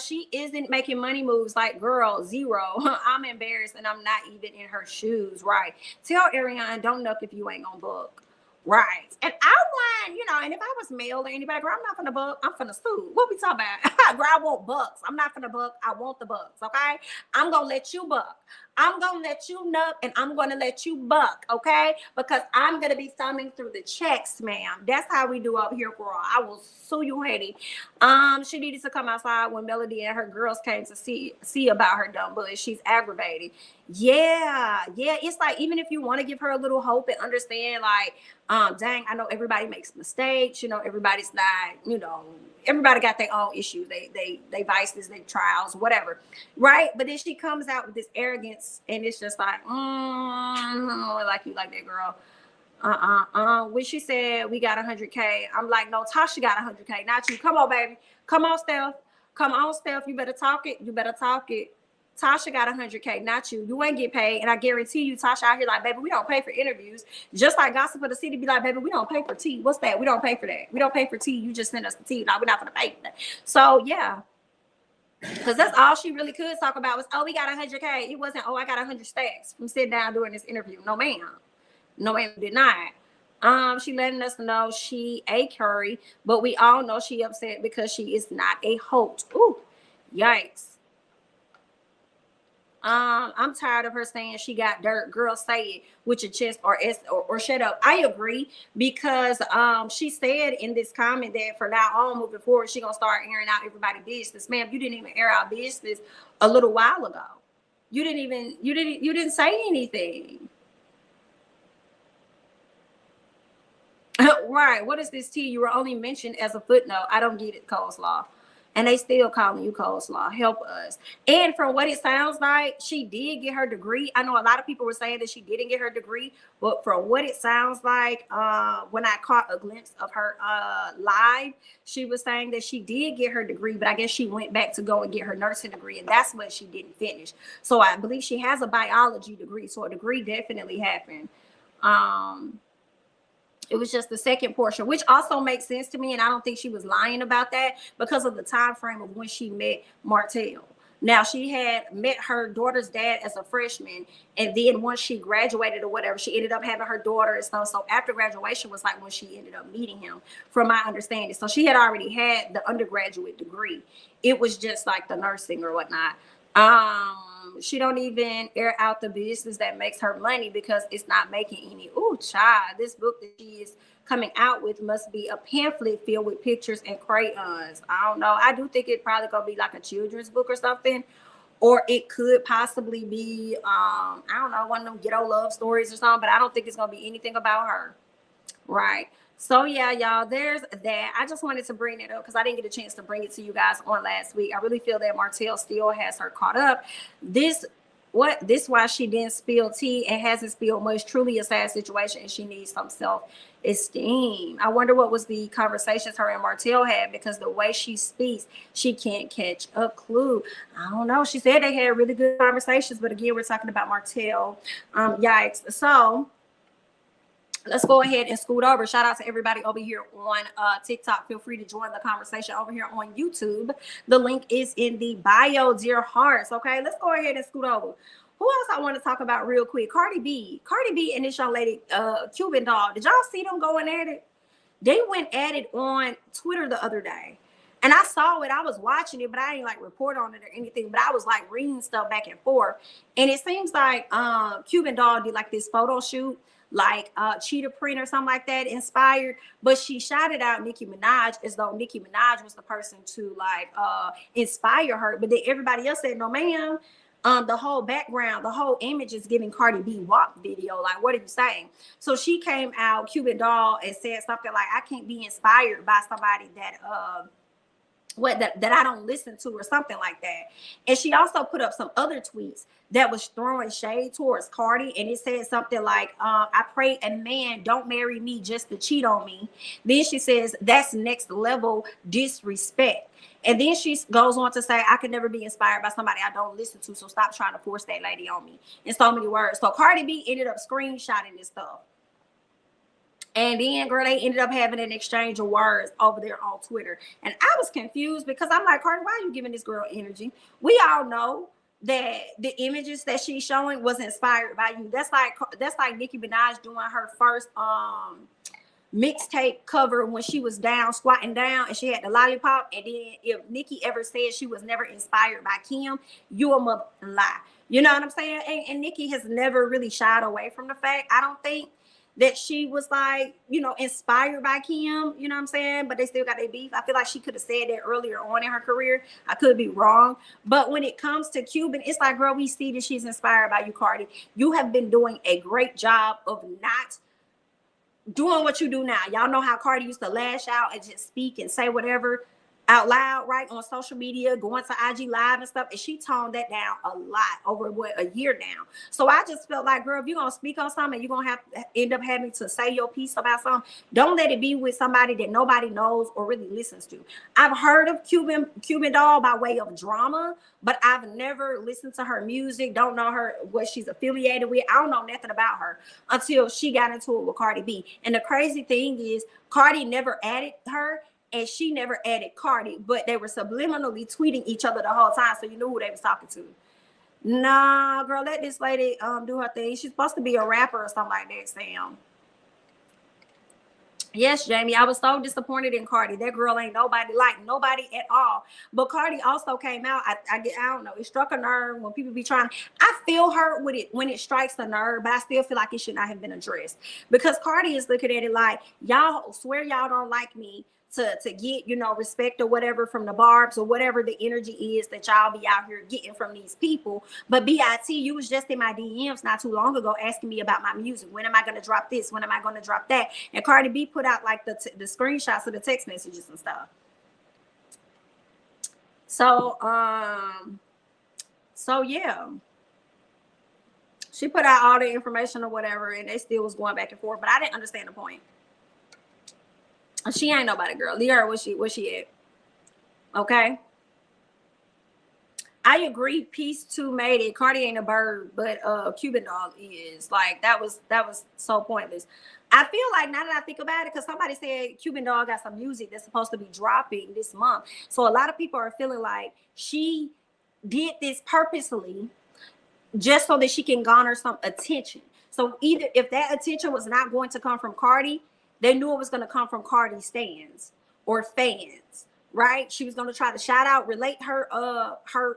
S1: She isn't making money moves. Like, girl, zero. I'm embarrassed and I'm not even in her shoes. Right. Tell Ariane, don't knock if you ain't gonna book. Right. And I want, and if I was male or anybody, girl, I'm not gonna buck. I'm finna sue. What we talking about? Girl, I want bucks. I'm not gonna buck. I want the bucks. Okay. I'm gonna let you buck. I'm gonna let you nut and I'm gonna let you buck, okay? Because I'm gonna be thumbing through the checks, ma'am. That's how we do up here, girl. I will sue you, Haiti. She needed to come outside when Melody and her girls came to see about her dumb butt. She's aggravated. Yeah. It's like, even if you want to give her a little hope and understand, like, dang, I know everybody makes mistakes. Everybody's not, everybody got their own issues, they vices, they trials, whatever, right? But then she comes out with this arrogance, and it's just like, like you like that girl. When she said we got 100K, I'm like, no, Tasha got 100K, not you. Come on, baby. Come on, Steph. You better talk it. Tasha got 100K, not you. You ain't get paid. And I guarantee you, Tasha out here like, baby, we don't pay for interviews. Just like Gossip of the City be like, baby, we don't pay for tea. What's that? We don't pay for that. We don't pay for tea. You just send us the tea. No, we're not going to pay for that. So, yeah. Because that's all she really could talk about was, oh, we got 100K. It wasn't, oh, I got 100 stacks from sitting down doing this interview. No, ma'am. No, ma'am, did not. She letting us know she a curry, but we all know she upset because she is not a host. Ooh, yikes. I'm tired of her saying she got dirt. Girl, say it with your chest or shut up. I agree because she said in this comment that for now on moving forward, she gonna start airing out everybody's business. Ma'am, you didn't even air out business a little while ago. You didn't say anything. Right. What is this tea? You were only mentioned as a footnote. I don't get it, coleslaw. And they still calling you coleslaw. Help us. And from what it sounds like, she did get her degree. I know a lot of people were saying that she didn't get her degree, but from what it sounds like, when I caught a glimpse of her live, she was saying that she did get her degree, but I guess she went back to go and get her nursing degree, and that's what she didn't finish. So I believe she has a biology degree, so a degree definitely happened. It was just the second portion, which also makes sense to me. And I don't think she was lying about that because of the time frame of when she met Martell. Now, she had met her daughter's dad as a freshman. And then once she graduated or whatever, she ended up having her daughter and stuff. So after graduation was like when she ended up meeting him, from my understanding. So she had already had the undergraduate degree. It was just like the nursing or whatnot. She don't even air out the business that makes her money because it's not making any. Ooh, child, this book that she is coming out with must be a pamphlet filled with pictures and crayons. I don't know. I do think it probably gonna be like a children's book or something, or it could possibly be I don't know, one of them ghetto love stories or something. But I don't think it's gonna be anything about her, right? So yeah, y'all, there's that. I just wanted to bring it up because I didn't get a chance to bring it to you guys on last week. I really feel that Martell still has her caught up. This why she didn't spill tea and hasn't spilled much. Truly a sad situation, and she needs some self-esteem. I wonder what was the conversations her and Martell had, because the way she speaks, she can't catch a clue. I don't know. She said they had really good conversations, but again, we're talking about Martell. Yikes. So let's go ahead and scoot over. Shout out to everybody over here on TikTok. Feel free to join the conversation over here on YouTube. The link is in the bio, dear hearts. Okay, let's go ahead and scoot over. Who else I want to talk about real quick? Cardi B and this young lady, Cuban doll. Did y'all see them going at it? They went at it on Twitter the other day. And I saw it. I was watching it, but I didn't like report on it or anything. But I was like reading stuff back and forth. And it seems like Cuban doll did like this photo shoot, like cheetah print or something like that, inspired, but she shouted out Nicki Minaj as though Nicki Minaj was the person to like inspire her. But then everybody else said, no ma'am, the whole background, the whole image is giving Cardi B WAP video. Like, what are you saying? So she came out, Cuban doll, and said something like, I can't be inspired by somebody that that I don't listen to, or something like that. And she also put up some other tweets that was throwing shade towards Cardi, and it said something like, I pray a man don't marry me just to cheat on me. Then she says, that's next level disrespect. And then she goes on to say, I could never be inspired by somebody I don't listen to, so stop trying to force that lady on me, in so many words. So Cardi B ended up screenshotting this stuff. And then, girl, they ended up having an exchange of words over there on Twitter. And I was confused because I'm like, Cardi, why are you giving this girl energy? We all know that the images that she's showing was inspired by you. That's like Nicki Minaj doing her first mixtape cover when she was down, squatting down, and she had the lollipop. And then if Nicki ever said she was never inspired by Kim, you a mother lie. You know what I'm saying? And Nicki has never really shied away from the fact, I don't think, that she was like, you know, inspired by Kim, you know what I'm saying? But they still got their beef. I feel like she could have said that earlier on in her career. I could be wrong. But when it comes to Cuban, it's like, girl, we see that she's inspired by you, Cardi. You have been doing a great job of not doing what you do now. Y'all know how Cardi used to lash out and just speak and say whatever. out loud, right, on social media, going to IG Live and stuff, and she toned that down a lot over a year now. So I just felt like, girl, if you're gonna speak on something, you're gonna have to end up having to say your piece about something. Don't let it be with somebody that nobody knows or really listens to. I've heard of Cuban Doll by way of drama, but I've never listened to her music. Don't know her, what she's affiliated with. I don't know nothing about her until she got into it with Cardi B. And the crazy thing is, Cardi never added her, and she never added Cardi, but they were subliminally tweeting each other the whole time, so you knew who they was talking to. Nah, girl, let this lady do her thing. She's supposed to be a rapper or something like that, Sam. Yes, Jamie, I was so disappointed in Cardi. That girl ain't nobody at all. But Cardi also came out. I don't know. It struck a nerve when people be trying. I feel hurt with it when it strikes the nerve, but I still feel like it should not have been addressed, because Cardi is looking at it like, y'all swear y'all don't like me to get, you know, respect or whatever from the barbs or whatever the energy is that y'all be out here getting from these people. But BIT, you was just in my DMs not too long ago asking me about my music. When am I going to drop this? When am I going to drop that? And Cardi B put out like the screenshots of the text messages and stuff. So yeah, she put out all the information or whatever, and they still was going back and forth, but I didn't understand the point. She ain't nobody, girl. Leave her where she at. Okay. I agree. Piece 2 made it. Cardi ain't a bird, but Cuban Doll is. Like, that was so pointless. I feel like, now that I think about it, because somebody said Cuban Doll got some music that's supposed to be dropping this month. So a lot of people are feeling like she did this purposely just so that she can garner some attention. So either if that attention was not going to come from Cardi, they knew it was going to come from Cardi stands or fans, right? She was going to try to shout out, relate her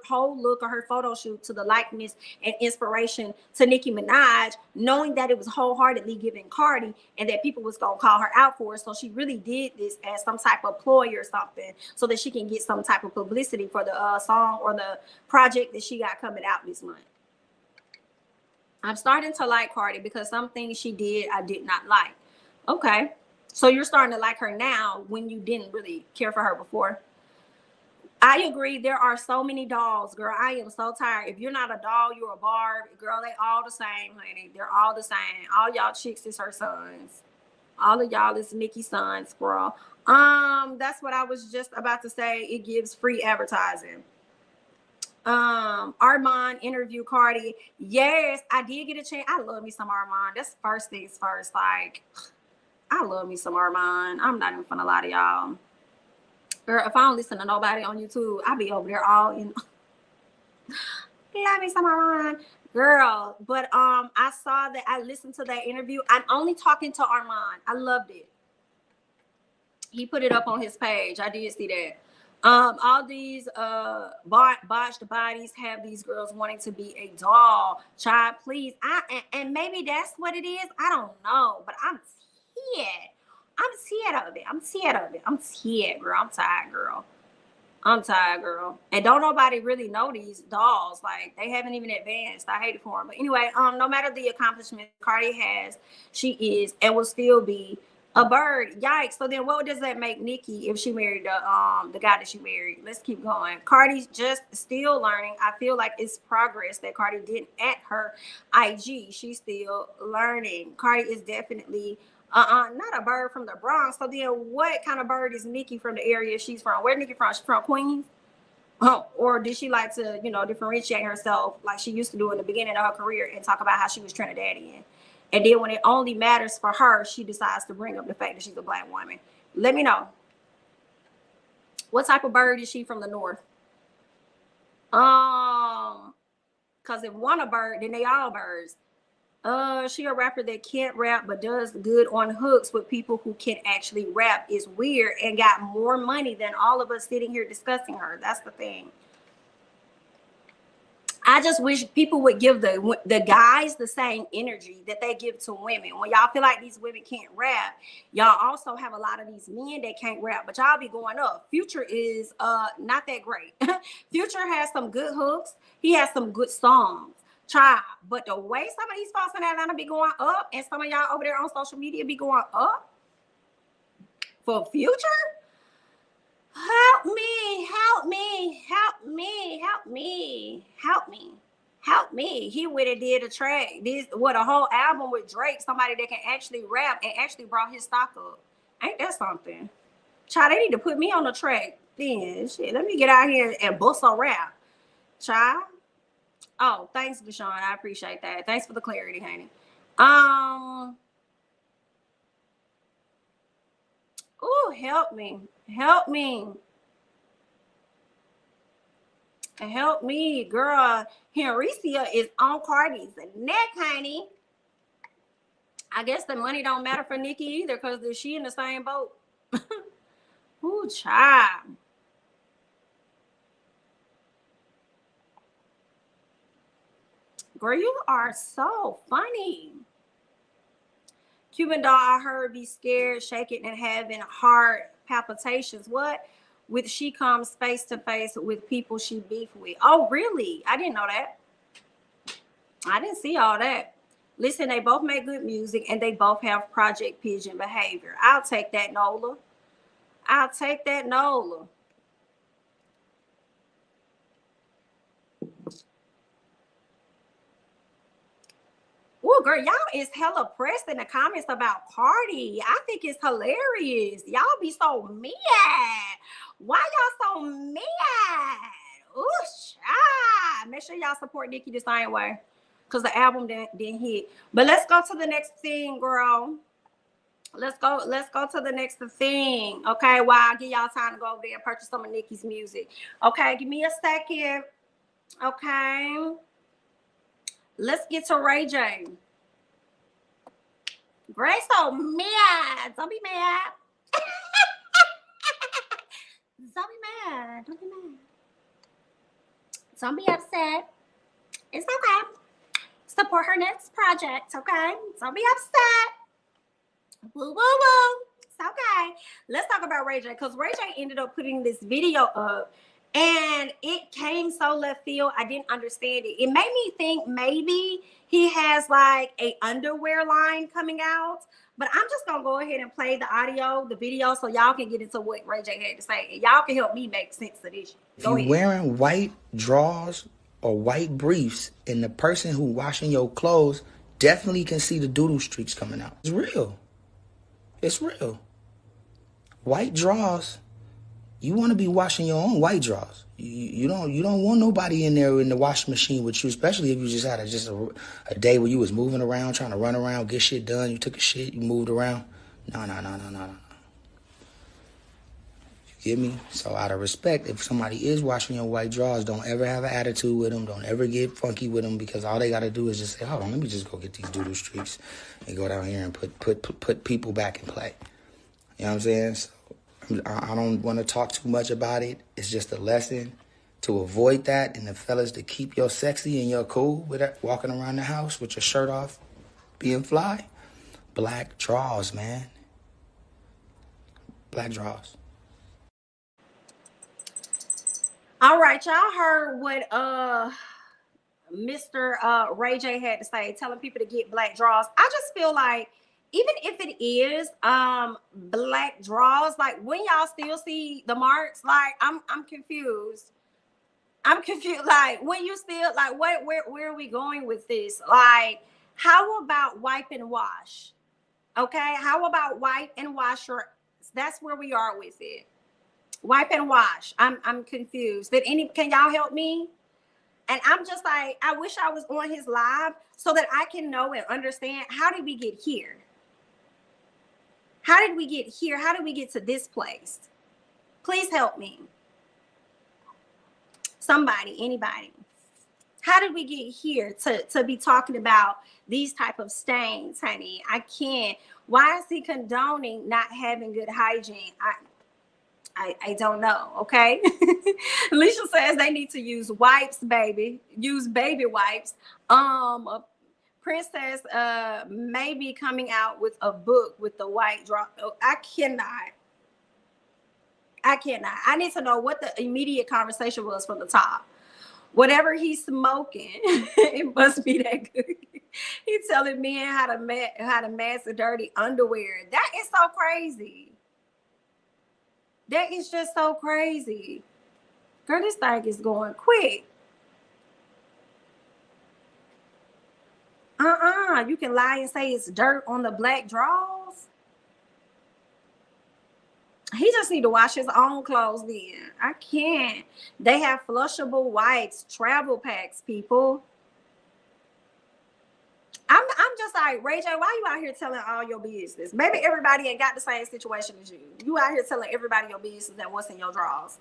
S1: whole look or her photo shoot to the likeness and inspiration to Nicki Minaj, knowing that it was wholeheartedly giving Cardi and that people was going to call her out for it. So she really did this as some type of ploy or something so that she can get some type of publicity for the song or the project that she got coming out this month. I'm starting to like Cardi because some things she did I did not like. Okay, so you're starting to like her now when you didn't really care for her before. I agree. There are so many dolls, girl. I am so tired. If you're not a doll, you're a barb. Girl, they all the same, honey. They're all the same. All y'all chicks is her sons. All of y'all is Nicki's sons, girl. That's what I was just about to say. It gives free advertising. Armand interview Cardi. Yes, I did get a chance. I love me some Armand. That's first things first. Like, I love me some Armand. I'm not even gonna lie to y'all. Girl, if I don't listen to nobody on YouTube, I be over there all in. Love me some Armand. Girl, but I saw that, I listened to that interview. I'm only talking to Armand. I loved it. He put it up on his page. I did see that. All these botched bodies have these girls wanting to be a doll. Child, please. And maybe that's what it is. I don't know, but I'm tired of it. I'm tired, girl. I'm tired, girl. And don't nobody really know these dolls. Like, they haven't even advanced. I hate it for them. But anyway, no matter the accomplishment Cardi has, she is and will still be a bird. Yikes. So then what does that make Nicki if she married the guy that she married? Let's keep going. Cardi's just still learning. I feel like it's progress that Cardi did at her IG. She's still learning. Cardi is definitely not a bird from the Bronx. So then what kind of bird is Nicki from the area she's from? Where Nicki from? She's from Queens? Or did she like to, you know, differentiate herself like she used to do in the beginning of her career and talk about how she was Trinidadian? And then when it only matters for her, she decides to bring up the fact that she's a black woman. Let me know. What type of bird is she from the north? Because if one a bird, then they all birds. She a rapper that can't rap but does good on hooks with people who can actually rap. Is weird and got more money than all of us sitting here discussing her. That's the thing. I just wish people would give the guys the same energy that they give to women. When y'all feel like these women can't rap, y'all also have a lot of these men that can't rap, but y'all be going up. Future is not that great. Future has some good hooks. He has some good songs. Child, but the way some of these folks in Atlanta be going up, and some of y'all over there on social media be going up for Future, Help me, help me, help me, help me, help me, help me. He would have did a track. This what a whole album with Drake, somebody that can actually rap and actually brought his stock up. Ain't that something? Child, they need to put me on the track. Then shit, let me get out here and bust a rap. Child. Oh, thanks, Deshaun. I appreciate that. Thanks for the clarity, honey. Oh, help me. Help me. Help me, girl. Henricia is on Cardi's neck, honey. I guess the money don't matter for Nikki either, because she in the same boat. Ooh, child. Girl, you are so funny. Cuban doll, I heard, be scared, shaking, and having heart palpitations. What? With she comes face to face with people she beef with. Oh, really? I didn't know that. I didn't see all that. Listen, they both make good music and they both have Project Pigeon behavior. I'll take that, Nola. I'll take that, Nola. Oh, girl, y'all is hella pressed in the comments about Cardi. I think it's hilarious. Y'all be so mad. Why y'all so mad? Ooh, child. Make sure y'all support Nicki the same way, because the album didn't hit. But let's go to the next thing, girl. Let's go to the next thing. Okay, while I give y'all time to go over there and purchase some of Nicki's music. Okay, give me a second. Okay. Let's get to Ray J. Grace so mad. Don't be mad. Don't be mad. Don't be mad. Don't be upset. It's okay. Support her next project, okay? Don't be upset. Woo, woo, woo. It's okay. Let's talk about Ray J, because Ray J ended up putting this video up, and it came so left field. I didn't understand it. It made me think maybe he has like a underwear line coming out. But I'm just gonna go ahead and play the audio, the video, so y'all can get into what Ray J had to say, and y'all can help me make sense of this.
S2: If you're wearing white drawers or white briefs, and the person who washing your clothes definitely can see the doodle streaks coming out. It's real. It's real. White drawers. You want to be washing your own white drawers. You don't want nobody in there in the washing machine with you, especially if you just had a day where you was moving around, trying to run around, get shit done. You took a shit, you moved around. No. You get me? So out of respect, if somebody is washing your white drawers, don't ever have an attitude with them. Don't ever get funky with them, because all they got to do is just say, hold on, let me just go get these doodle streaks and go down here and put people back in play. You know what I'm saying? So I don't want to talk too much about it. It's just a lesson to avoid that, and the fellas to keep your sexy and your cool with it, walking around the house with your shirt off, being fly. Black drawers, man. Black drawers.
S1: All right, y'all heard what Mr. Ray J had to say, telling people to get black drawers. I just feel like, even if it is black drawers, like, when y'all still see the marks, like, I'm confused. I'm confused. Like, when you still, like, where are we going with this? Like, how about wipe and wash? Okay, how about wipe and wash your? That's where we are with it. Wipe and wash. I'm confused. Can y'all help me? And I'm just like, I wish I was on his live so that I can know and understand, how did we get here? How did we get here? How did we get to this place? Please help me. Somebody, anybody. How did we get here to be talking about these type of stains, honey? I can't. Why is he condoning not having good hygiene? I don't know, okay? Alicia says they need to use wipes, baby. Use baby wipes. Princess may be coming out with a book with the white drop. Oh, I cannot. I need to know what the immediate conversation was from the top. Whatever he's smoking, it must be that good. He's telling men how to mask the dirty underwear. That is so crazy. That is just so crazy. Girl, this thing is going quick. You can lie and say it's dirt on the black drawers. He just need to wash his own clothes then. I can't. They have flushable wipes, travel packs, people. I'm just like, Ray J, why you out here telling all your business? Maybe everybody ain't got the same situation as you. You out here telling everybody your business and what's in your drawers.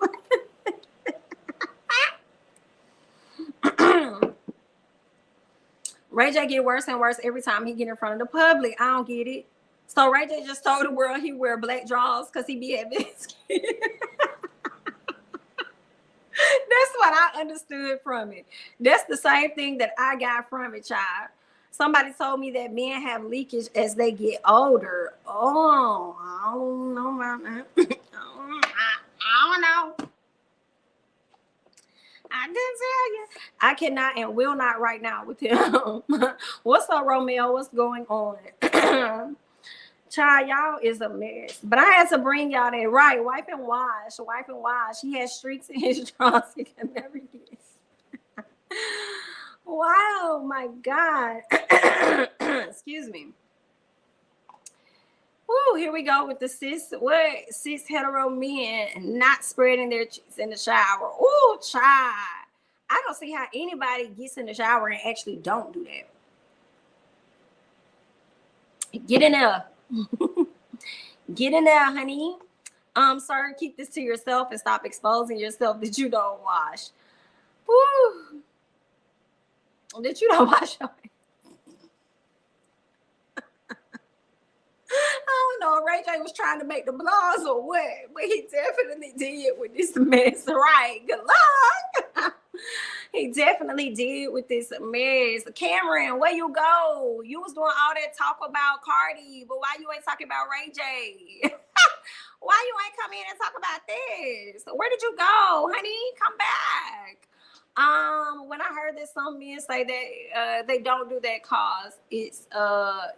S1: Ray J get worse and worse every time he get in front of the public. I don't get it. So Ray J just told the world he wear black drawers because he be having skin. That's what I understood from it. That's the same thing that I got from it, child. Somebody told me that men have leakage as they get older. Oh, I don't know about that. I don't know. I didn't tell you. I cannot and will not right now with him. What's up, Romeo? What's going on? Child, y'all is a mess. But I had to bring y'all that right. Wipe and wash. Wipe and wash. He has streaks in his drawers he can never get. Wow, my God. Excuse me. Woo, here we go with the cis hetero men not spreading their cheeks in the shower. Ooh, child. I don't see how anybody gets in the shower and actually don't do that. Get in there. Get in there, honey. Sir, keep this to yourself and stop exposing yourself that you don't wash. Woo. That you don't wash your hands. I don't know, Ray J was trying to make the blogs or what, but he definitely did with this mess, right? Good luck. He definitely did with this mess. Cameron, where you go? You was doing all that talk about Cardi, but why you ain't talking about Ray J? Why you ain't come in and talk about this? Where did you go, honey? Come back. When I heard that some men say that they don't do that cause it's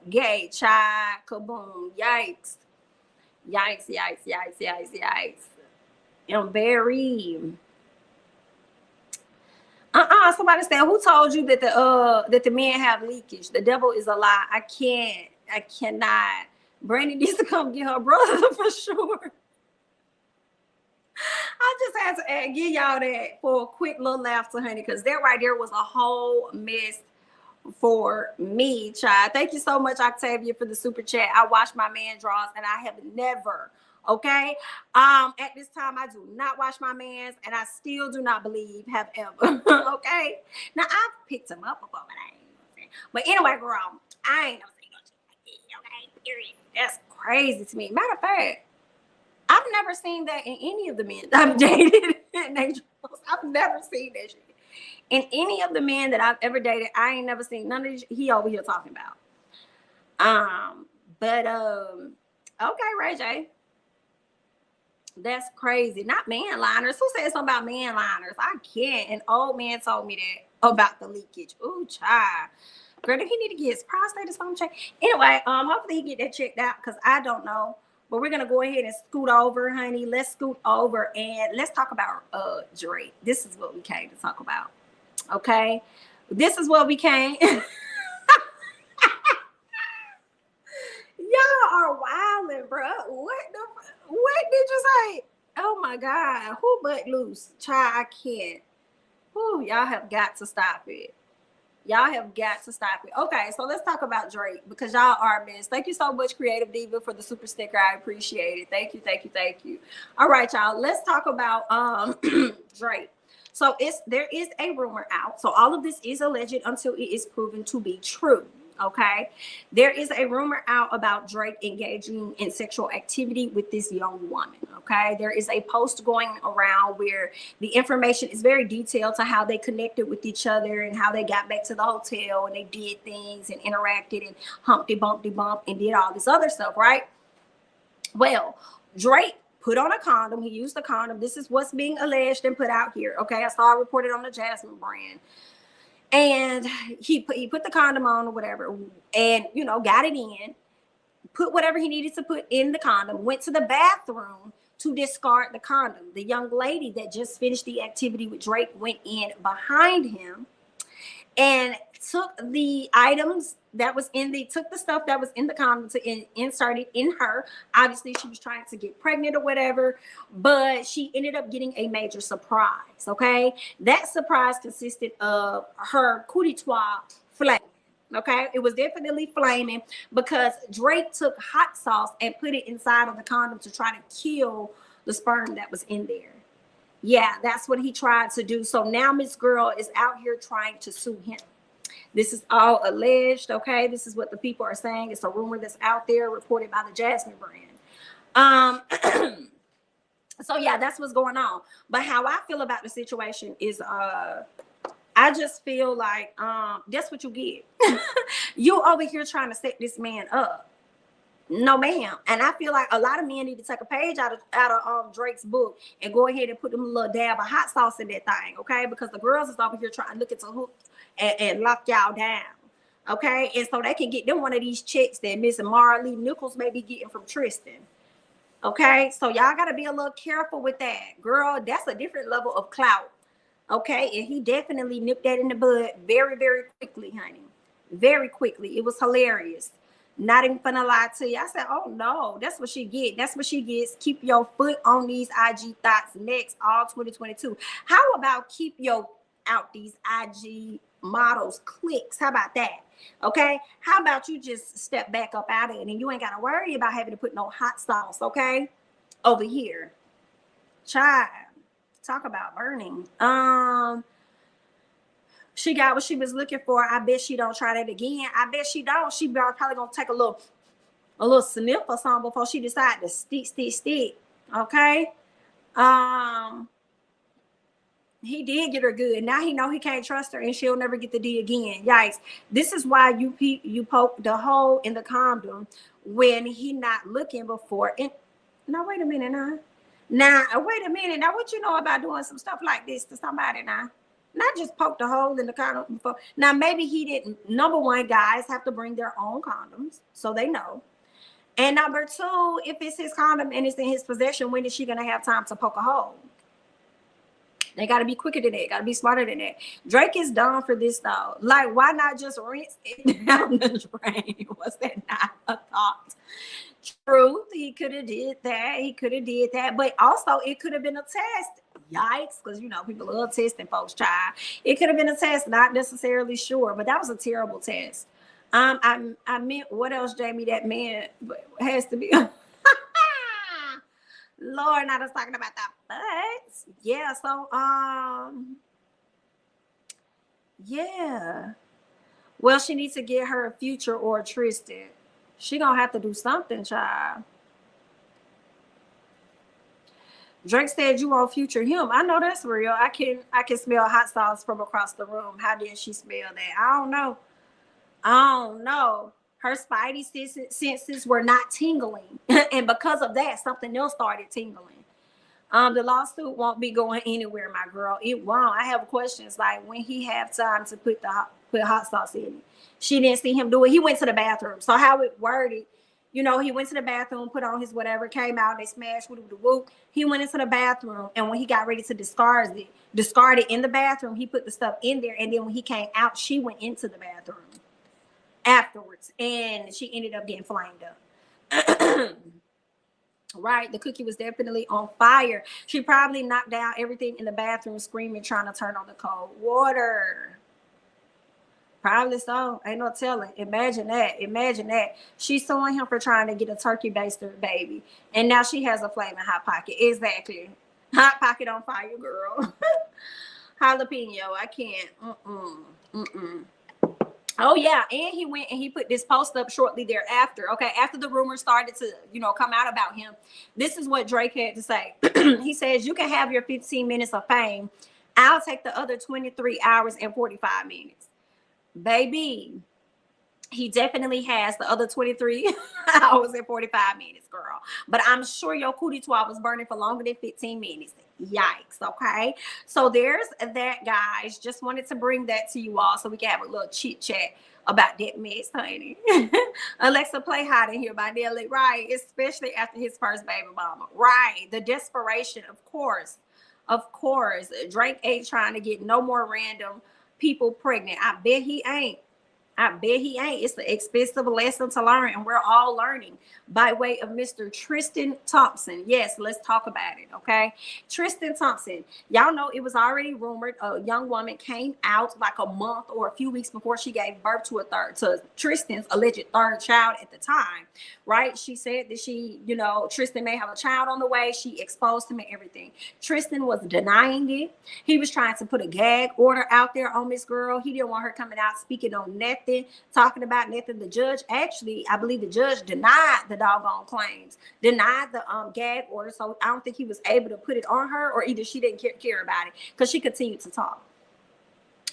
S1: gay, child, kaboom, yikes. Yikes, yikes, yikes, yikes, yikes. I'm very somebody said, who told you that the men have leakage? The devil is a lie. I cannot. Brandy needs to come get her brother for sure. I just had to give y'all that for a quick little laughter, honey, because that right there was a whole mess for me, child. Thank you so much, Octavia, for the super chat. I wash my man drawers, and I have never, okay? At this time, I do not wash my man's, and I still do not believe have ever, okay? Now, I've picked him up before, but anyway, girl, I ain't never seen no shit like this, okay? Period. That's crazy to me. Matter of fact, I've never seen that in any of the men I've dated. I've never seen that shit. In any of the men that I've ever dated, I ain't never seen none of this he over here talking about. Okay, Ray J. That's crazy. Not man liners. Who said something about man liners? I can't. An old man told me that about the leakage. Ooh, child. Girl, did he need to get his prostate or something checked? Anyway, hopefully he get that checked out because I don't know. But we're going to go ahead and scoot over, honey. Let's scoot over and let's talk about Drake. This is what we came to talk about. Okay? This is what we came. Y'all are wilding, bro. What did you say? Oh, my God. Who but loose? Child, I can't. Who? Y'all have got to stop it. Y'all have got to stop it. Okay, so let's talk about Drake because y'all are missed. Thank you so much, Creative Diva, for the super sticker. I appreciate it. Thank you, thank you, thank you. All right, y'all. Let's talk about Drake. So there is a rumor out. So all of this is alleged until it is proven to be true. Okay, there is a rumor out about Drake engaging in sexual activity with this young woman. Okay, there is a post going around where the information is very detailed to how they connected with each other and how they got back to the hotel and they did things and interacted and humpty bumpty bump and did all this other stuff, right? Well, Drake put on a condom. He used a condom. This is what's being alleged and put out here. Okay, I saw it reported on the Jasmine brand. And he put the condom on or whatever and, got it in, put whatever he needed to put in the condom, went to the bathroom to discard the condom. The young lady that just finished the activity with Drake went in behind him and took the items that was took the stuff that was in the condom to insert it in her. Obviously, she was trying to get pregnant or whatever, but she ended up getting a major surprise, okay? That surprise consisted of her cootie twat flaming, okay? It was definitely flaming because Drake took hot sauce and put it inside of the condom to try to kill the sperm that was in there. Yeah, that's what he tried to do. So now Miss Girl is out here trying to sue him. This is all alleged, okay? This is what the people are saying. It's a rumor that's out there reported by the Jasmine brand. So yeah, that's what's going on. But how I feel about the situation is I just feel like that's what you get. You over here trying to set this man up. No, ma'am. And I feel like a lot of men need to take a page out of Drake's book and go ahead and put them a little dab of hot sauce in that thing, okay? Because the girls is over here trying to look into hook and lock y'all down, okay? And so they can get them one of these checks that Miss Amara Lee Nichols may be getting from Tristan, okay? So y'all got to be a little careful with that. Girl, that's a different level of clout, okay? And he definitely nipped that in the bud very, very quickly, honey. Very quickly. It was hilarious. Not even gonna lie to you. I said, oh no, that's what she get. That's what she gets. Keep your foot on these IG thoughts next all 2022. How about keep your out these IG models clicks? How about that? Okay. How about you just step back up out of it and you ain't gotta worry about having to put no hot sauce, okay? Over here. Child. Talk about burning. She got what she was looking for. I bet she don't try that again. I bet she don't. She probably gonna take a little sniff or something before she decide to stick. Okay. He did get her good. Now he know he can't trust her and she'll never get the D again. Yikes. This is why you poke the hole in the condom when he not looking before. And now wait a minute now. Now wait a minute. Now what you know about doing some stuff like this to somebody now? Not just poke the hole in the condom before. Now, maybe he didn't. Number one, guys have to bring their own condoms so they know. And number two, if it's his condom and it's in his possession, when is she going to have time to poke a hole? They got to be quicker than that. Got to be smarter than that. Drake is done for this, though. Like, why not just rinse it down the drain? Was that not a thought? Truth, he could have did that. He could have did that. But also, it could have been a test. Yikes, because, you know, people love testing folks, child. It could have been a test, not necessarily sure, but that was a terrible test. I meant, what else, Jamie, that man has to be... Lord, not us talking about that, but yeah, so, yeah. Well, she needs to get her a Future or a Tristan. She gonna have to do something, child. Drake said you won't Future him. I know that's real. I can smell hot sauce from across the room. How did she smell that? I don't know. Her spidey senses were not tingling. And because of that, something else started tingling. The lawsuit won't be going anywhere, my girl. It won't. I have questions like when he have time to put hot sauce in it. She didn't see him do it. He went to the bathroom. So how it worded, you know, he went to the bathroom, put on his whatever, came out, they smashed with the whoop. He went into the bathroom, and when he got ready to discard it in the bathroom, he put the stuff in there, and then when he came out, she went into the bathroom afterwards, and she ended up getting flamed up. Right, the cookie was definitely on fire. She probably knocked down everything in the bathroom, screaming, trying to turn on the cold water. Probably so. Ain't no telling. Imagine that. She's suing him for trying to get a turkey baster baby. And now she has a flaming hot pocket. Exactly. Hot pocket on fire, girl. Jalapeno. I can't. Oh, yeah. And he went and he put this post up shortly thereafter. Okay. After the rumors started to, come out about him. This is what Drake had to say. He says, you can have your 15 minutes of fame. I'll take the other 23 hours and 45 minutes. Baby, He definitely has the other 23 hours and 45 minutes, girl. But I'm sure your cootie twat was burning for longer than 15 minutes. Yikes. Okay. So there's that, guys. Just wanted to bring that to you all so we can have a little chit chat about that mess, honey. Alexa, play Hot in Here by Nelly. Right. Especially after his first baby mama. Right. The desperation, of course. Of course. Drake ain't trying to get no more random people pregnant. I bet he ain't. I bet he ain't. It's an expensive lesson to learn, and we're all learning by way of Mr. Tristan Thompson. Yes, let's talk about it, okay? Tristan Thompson. Y'all know it was already rumored a young woman came out like a month or a few weeks before she gave birth to Tristan's alleged third child at the time, right? She said that Tristan may have a child on the way. She exposed him and everything. Tristan was denying it. He was trying to put a gag order out there on this girl. He didn't want her coming out speaking on nothing, talking about nothing. The judge, actually, I believe the judge denied the doggone claims, denied the gag order. So I don't think he was able to put it on her, or either she didn't care about it because she continued to talk.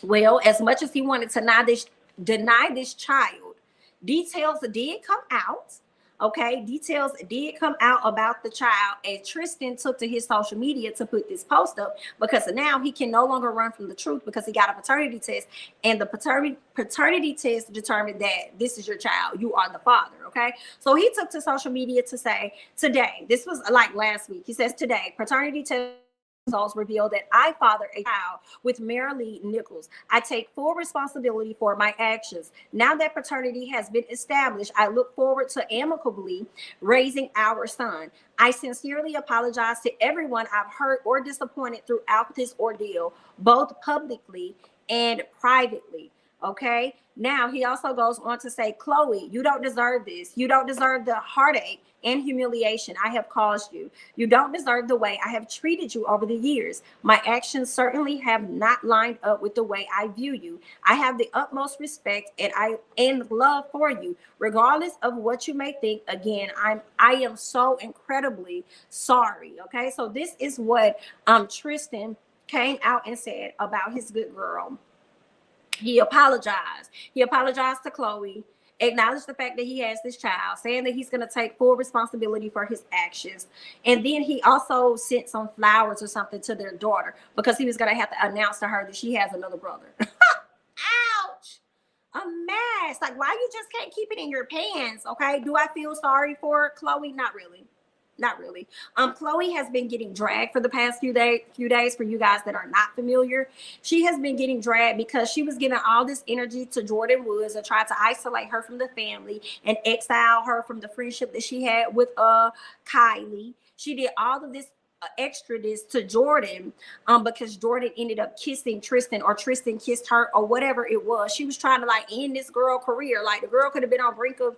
S1: Well, as much as he wanted to deny this child, details did come out. Okay, details did come out about the child, and Tristan took to his social media to put this post up because now he can no longer run from the truth because he got a paternity test, and the paternity test determined that this is your child. You are the father. Okay, so he took to social media to say today, this was like last week. He says today, paternity test results reveal that I fathered a child with Nene Leakes. I take full responsibility for my actions. Now that paternity has been established, I look forward to amicably raising our son. I sincerely apologize to everyone I've hurt or disappointed throughout this ordeal, both publicly and privately. Okay. Now he also goes on to say, Chloe, you don't deserve this. You don't deserve the heartache and humiliation I have caused you. You don't deserve the way I have treated you over the years. My actions certainly have not lined up with the way I view you. I have the utmost respect and love for you, regardless of what you may think. Again, I am so incredibly sorry. Okay, so this is what Tristan came out and said about his good girl. He apologized. He apologized to Chloe, acknowledged the fact that he has this child, saying that he's going to take full responsibility for his actions. And then he also sent some flowers or something to their daughter because he was going to have to announce to her that she has another brother. Ouch. A mess. Like, why you just can't keep it in your pants? Okay. Do I feel sorry for Chloe? Not really. Not really. Chloe has been getting dragged for the past few days. For you guys that are not familiar, she has been getting dragged because she was giving all this energy to Jordyn Woods and tried to isolate her from the family and exile her from the friendship that she had with Kylie. She did all of this extra this to Jordyn because Jordyn ended up kissing Tristan, or Tristan kissed her, or whatever it was. She was trying to like end this girl career. Like the girl could have been on brink of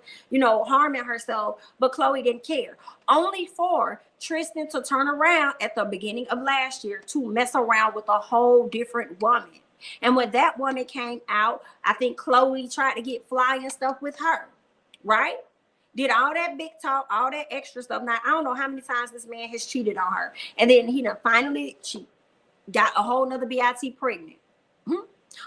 S1: harming herself, but Chloe didn't care. Only for Tristan to turn around at the beginning of last year to mess around with a whole different woman. And when that woman came out, I think Chloe tried to get fly and stuff with her, right? Did all that big talk, all that extra stuff. Now, I don't know how many times this man has cheated on her. And then he finally got a whole nother BIT pregnant.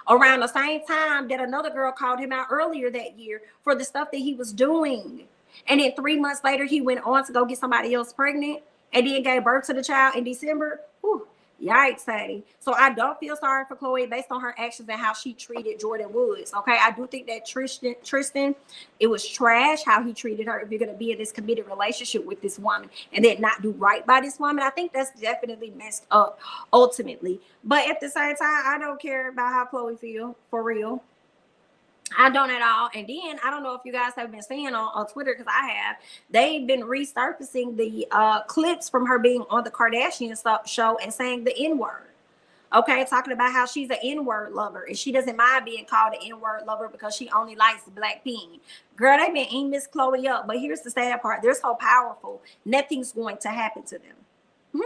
S1: Around the same time that another girl called him out earlier that year for the stuff that he was doing. And then 3 months later, he went on to go get somebody else pregnant and then gave birth to the child in December. Whew. Yikes, Sadie. So I don't feel sorry for Chloe based on her actions and how she treated Jordyn Woods. Okay, I do think that Tristan, it was trash how he treated her. If you're going to be in this committed relationship with this woman and then not do right by this woman, I think that's definitely messed up ultimately. But at the same time, I don't care about how Chloe feels, for real. I don't at all. And then I don't know if you guys have been seeing on Twitter, because I have, they've been resurfacing the clips from her being on the Kardashian show and saying the N-word. Okay, talking about how she's an N-word lover and she doesn't mind being called an N-word lover because she only likes Blackpink. Girl, they've been eating Miss Chloe up. But here's the sad part. They're so powerful. Nothing's going to happen to them.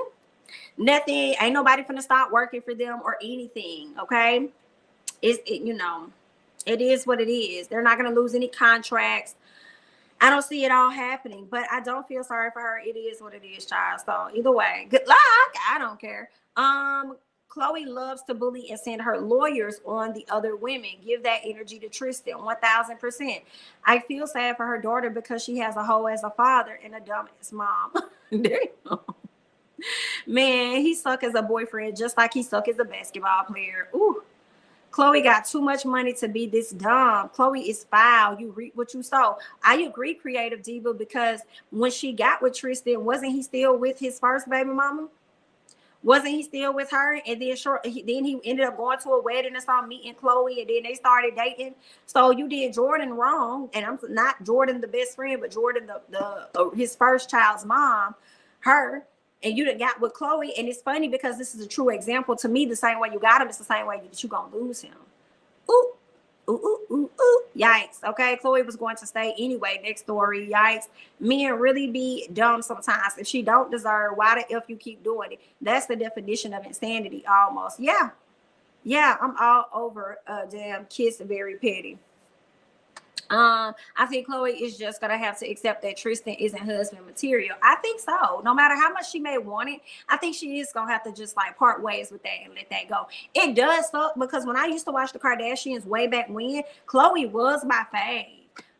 S1: Nothing. Ain't nobody finna stop working for them or anything. Okay, it is what it is. They're not going to lose any contracts. I don't see it all happening, but I don't feel sorry for her. It is what it is, child. So either way, good luck. I don't care. Chloe loves to bully and send her lawyers on the other women. Give that energy to Tristan, 1000%. I feel sad for her daughter because she has a hoe as a father and a dumb ass mom. Damn. Man, he suck as a boyfriend just like he suck as a basketball player. Ooh. Chloe got too much money to be this dumb. Chloe is foul. You reap what you sow. I agree, Creative Diva, because when she got with Tristan, wasn't he still with his first baby mama? Wasn't he still with her? And then then he ended up going to a wedding and started meeting Chloe, and then they started dating. So you did Jordan wrong, and I'm not Jordan the best friend, but Jordan the his first child's mom, her. And you done got with Chloe, and it's funny because this is a true example to me. The same way you got him, it's the same way that you gonna lose him. Ooh, ooh, ooh, ooh, ooh. Yikes. Okay, Chloe was going to stay anyway. Next story. Yikes. Men really be dumb sometimes. If she don't deserve, why the F you keep doing it? That's the definition of insanity almost. Yeah. Yeah, I'm all over damn kiss very petty. I think Chloe is just gonna have to accept that Tristan isn't husband material. I think so. No matter how much she may want it, I think she is gonna have to just like part ways with that and let that go. It does suck because when I used to watch the Kardashians way back when, Chloe was my fave.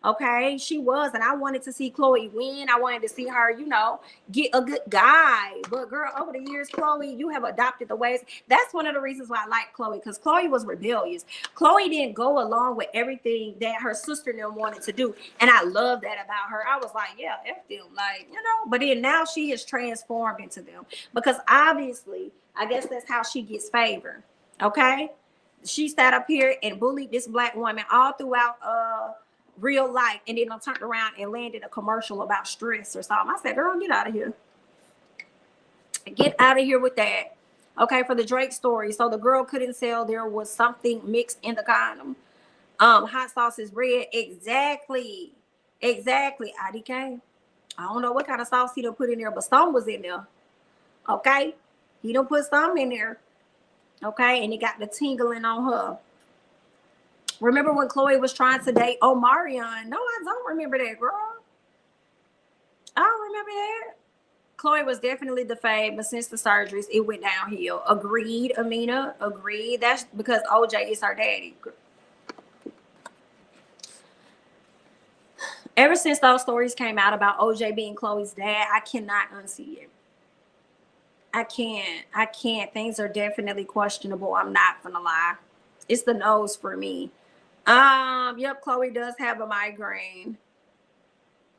S1: Okay, she was, and I wanted to see Chloe win. I wanted to see her, you know, get a good guy. But girl, over the years, Chloe, you have adopted the ways. That's one of the reasons why I like Chloe, because Chloe was rebellious. Chloe didn't go along with everything that her sister and them wanted to do, and I love that about her. I was like, yeah, F them, like, you know. But then now she is transformed into them because obviously, I guess that's how she gets favor. Okay, she sat up here and bullied this black woman all throughout real life, and then I turned around and landed a commercial about stress or something. I said, girl, get out of here. Get out of here with that. Okay, for the Drake story. So the girl couldn't tell there was something mixed in the condom. Hot sauce is red. Exactly. Exactly. IDK. I don't know what kind of sauce he done put in there, but some was in there. Okay. He done put some in there. Okay, and it got the tingling on her. Remember when Chloe was trying to date Omarion? No, I don't remember that, girl. I don't remember that. Chloe was definitely the fave, but since the surgeries, it went downhill. Agreed, Amina. Agreed. That's because OJ is her daddy. Ever since those stories came out about OJ being Chloe's dad, I cannot unsee it. I can't. Things are definitely questionable. I'm not gonna lie. It's the nose for me. Yep, Chloe does have a migraine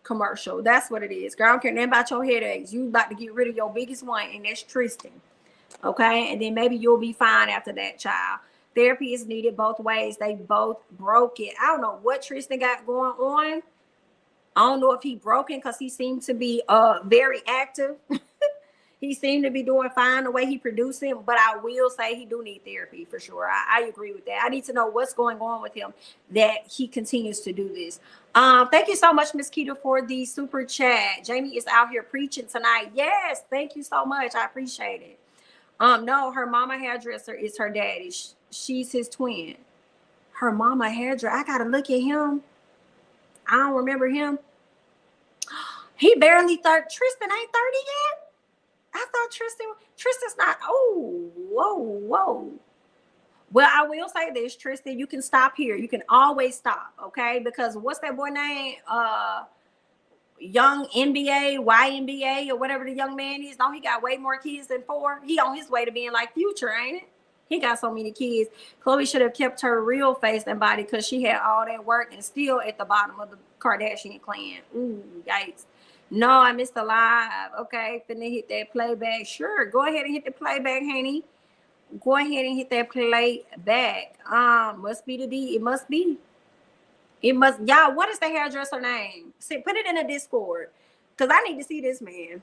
S1: commercial. That's what it is. Girl, I don't care nothing about your headaches. You about to get rid of your biggest one, and that's Tristan. Okay, and then maybe you'll be fine after that, child. Therapy is needed both ways. They both broke it. I don't know what Tristan got going on. I don't know if he broken because he seemed to be very active. He seemed to be doing fine the way he produced him, but I will say he do need therapy for sure. I agree with that. I need to know what's going on with him that he continues to do this. Thank you so much, Miss Keita, for the super chat. Jamie is out here preaching tonight. Yes, thank you so much. I appreciate it. No, her mama hairdresser is her daddy. She's his twin. Her mama hairdresser. I gotta look at him. I don't remember him. He barely 30. Tristan ain't 30 yet. I thought Tristan's not. Oh, whoa. Well, I will say this, Tristan, you can stop here. You can always stop, okay? Because what's that boy name? Young NBA, YNBA, or whatever the young man is. No, he got way more kids than 4. He on his way to being like Future, ain't it? He got so many kids. Chloe should have kept her real face and body because she had all that work and still at the bottom of the Kardashian clan. Ooh, yikes. No, I missed the live. Okay, finna hit that playback. Sure, go ahead and hit the playback, honey. Go ahead and hit that playback. Must be the D. It must be. It must. Y'all, what is the hairdresser name? See, put it in the Discord. Because I need to see this, man.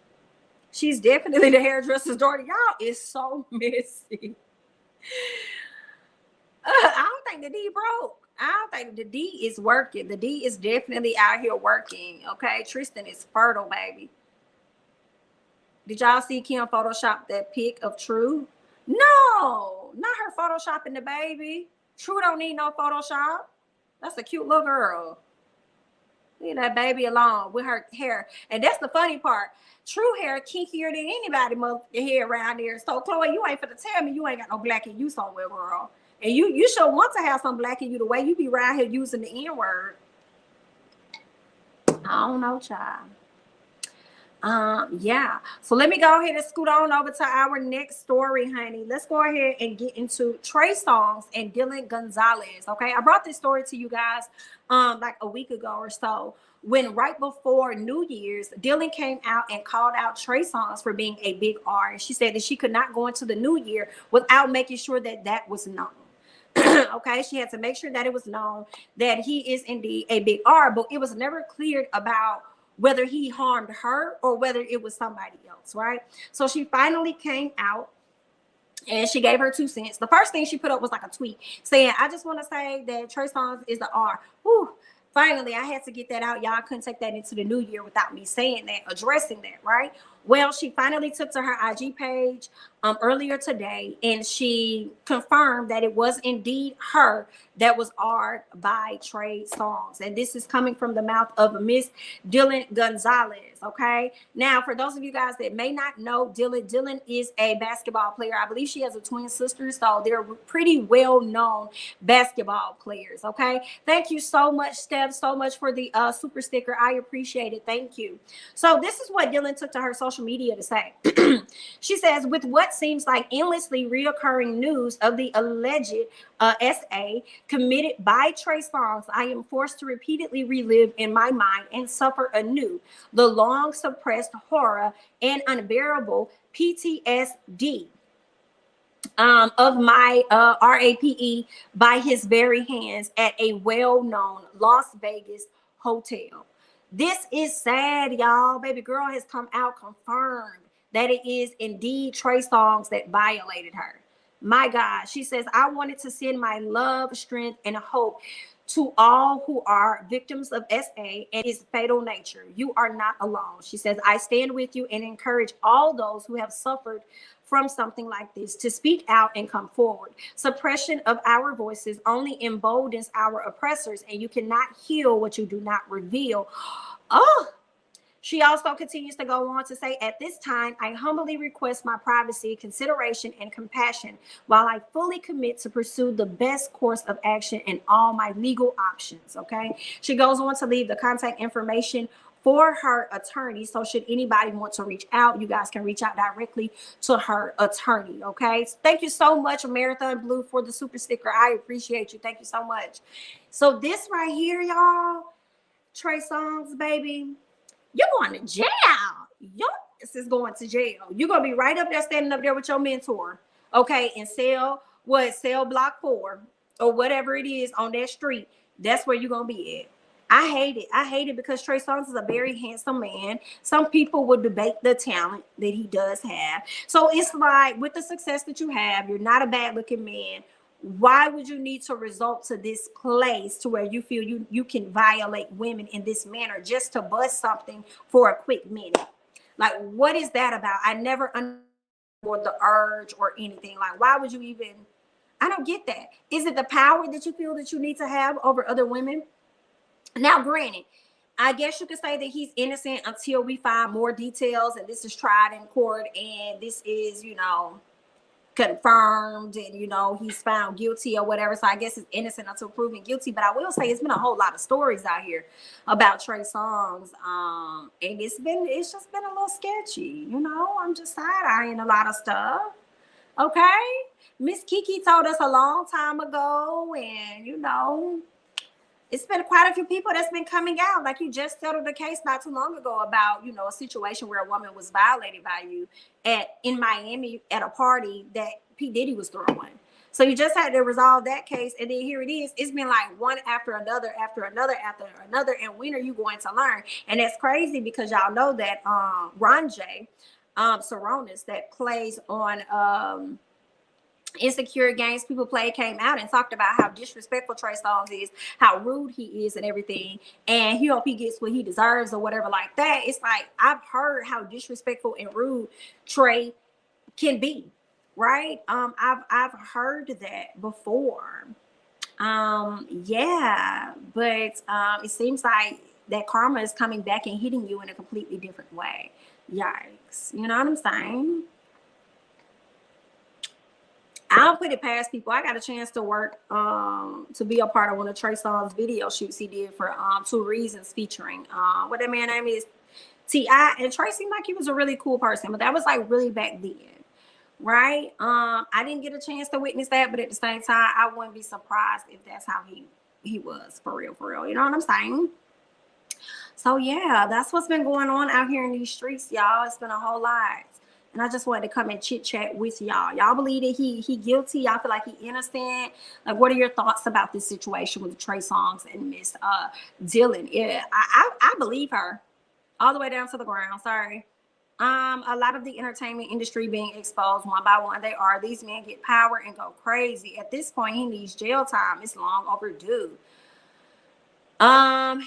S1: She's definitely the hairdresser's daughter. Y'all is so messy. I don't think the D broke. I don't think the D is working. The D is definitely out here working. Okay, Tristan is fertile, baby. Did y'all see Kim Photoshop that pic of True? No, not her photoshopping the baby. True don't need no Photoshop. That's a cute little girl. Leave that baby alone with her hair. And that's the funny part. True hair kinkier than anybody hair around there. So Chloe, you ain't finna tell me you ain't got no black in you somewhere, girl. And you should want to have some black in you the way you be around here using the N-word. I don't know, child. Yeah. So let me go ahead and scoot on over to our next story, honey. Let's go ahead and get into Trey Songz and Dylan Gonzalez. Okay, I brought this story to you guys like a week ago or so, when right before New Year's, Dylan came out and called out Trey Songz for being a big R. And she said that she could not go into the new year without making sure that that was known. Okay, she had to make sure that it was known that he is indeed a big R, but it was never cleared about whether he harmed her or whether it was somebody else, right? So she finally came out and she gave her 2 cents. The first thing she put up was like a tweet saying, I just want to say that Trey Songz is the R. Whew. Finally, I had to get that out. Y'all couldn't take that into the new year without me saying that, addressing that, right? Well, she finally took to her IG page earlier today, and she confirmed that it was indeed her that was R'd by Trey Songz. And this is coming from the mouth of Miss Dylan Gonzalez, okay? Now, for those of you guys that may not know Dylan is a basketball player. I believe she has a twin sister, so they're pretty well-known basketball players, okay? Thank you so much, Steph, so much for the super sticker. I appreciate it. Thank you. So this is what Dylan took to her social media to say. She says, with what seems like endlessly reoccurring news of the alleged SA committed by Trey Songz, I am forced to repeatedly relive in my mind and suffer anew the long suppressed horror and unbearable PTSD of my RAPE by his very hands at a well-known Las Vegas hotel. This is sad, y'all. Baby girl has come out confirmed that it is indeed Trey Songz that violated her. My God, she says, I wanted to send my love, strength, and hope to all who are victims of SA and its fatal nature. You are not alone. She says, I stand with you and encourage all those who have suffered from something like this to speak out and come forward. Suppression of our voices only emboldens our oppressors, and you cannot heal what you do not reveal. Oh, she also continues to go on to say, at this time, I humbly request my privacy, consideration, and compassion while I fully commit to pursue the best course of action in all my legal options, okay? She goes on to leave the contact information for her attorney. So should anybody want to reach out, you guys can reach out directly to her attorney, okay? Thank you so much, Marathon Blue, for the super sticker. I appreciate you. Thank you so much. So this right here, y'all, Trey Songz, baby, you're going to jail. Your ass is going to jail. You're going to be right up there, standing up there with your mentor, okay, and cell block 4 or whatever it is on that street. That's where you're going to be at. I hate it. I hate it because Trey Songz is a very handsome man. Some people would debate the talent that he does have. So it's like, with the success that you have, you're not a bad looking man. Why would you need to resort to this place to where you feel you can violate women in this manner just to bust something for a quick minute? Like, what is that about? I never understood the urge or anything. Like, why would you even? I don't get that. Is it the power that you feel that you need to have over other women? Now, granted, I guess you could say that he's innocent until we find more details and this is tried in court and this is, confirmed and, he's found guilty or whatever. So I guess it's innocent until proven guilty. But I will say it's been a whole lot of stories out here about Trey Songz. And it's just been a little sketchy. I'm just side-eyeing a lot of stuff. Okay. Miss Kiki told us a long time ago and, it's been quite a few people that's been coming out. Like, you just settled the case not too long ago about, a situation where a woman was violated by you in Miami at a party that P. Diddy was throwing. So you just had to resolve that case. And then here it is. It's been like one after another, And when are you going to learn? And that's crazy because y'all know that Ron J. Saronis that plays on Insecure Games People Play came out and talked about how disrespectful Trey Songz is, how rude he is and everything, and he hope he gets what he deserves or whatever like that. It's like, I've heard how disrespectful and rude Trey can be, right? I've heard that before. Yeah, but it seems like that karma is coming back and hitting you in a completely different way. Yikes. You know what I'm saying? I don't put it past people. I got a chance to work to be a part of one of Trey Songz video shoots he did for 2 Reasons featuring what that man name is, T.I. And Trey seemed like he was a really cool person, but that was like really back then, right? I didn't get a chance to witness that, but at the same time, I wouldn't be surprised if that's how he was for real, for real. You know what I'm saying? So yeah, that's what's been going on out here in these streets, y'all. It's been a whole lot. And I just wanted to come and chit chat with y'all. Y'all believe that he guilty? Y'all feel like he innocent? Like, what are your thoughts about this situation with Trey Songz and Miss Dylan? Yeah, I believe her all the way down to the ground. Sorry. A lot of the entertainment industry being exposed one by one. These men get power and go crazy. At this point, he needs jail time. It's long overdue.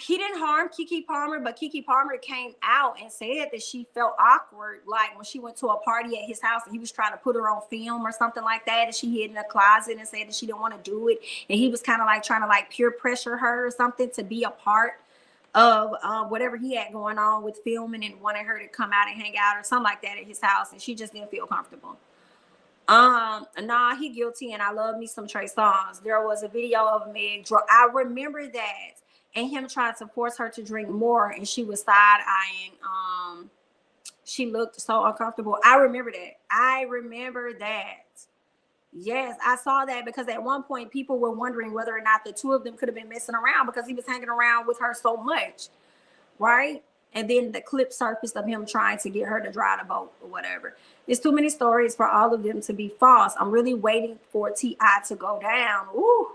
S1: He didn't harm Keke Palmer, but Keke Palmer came out and said that she felt awkward, like when she went to a party at his house and he was trying to put her on film or something like that, and she hid in a closet and said that she didn't want to do it, and he was kind of like trying to like peer pressure her or something to be a part of whatever he had going on with filming, and wanted her to come out and hang out or something like that at his house, and she just didn't feel comfortable. Nah, he guilty, and I love me some Trey Songz. There was a video of Meg. I remember that. And him trying to force her to drink more, and she was side-eyeing. She looked so uncomfortable. I remember that. Yes, I saw that because at one point people were wondering whether or not the two of them could have been messing around because he was hanging around with her so much, right? And then the clip surfaced of him trying to get her to drive the boat or whatever. There's too many stories for all of them to be false. I'm really waiting for T.I. to go down. Ooh.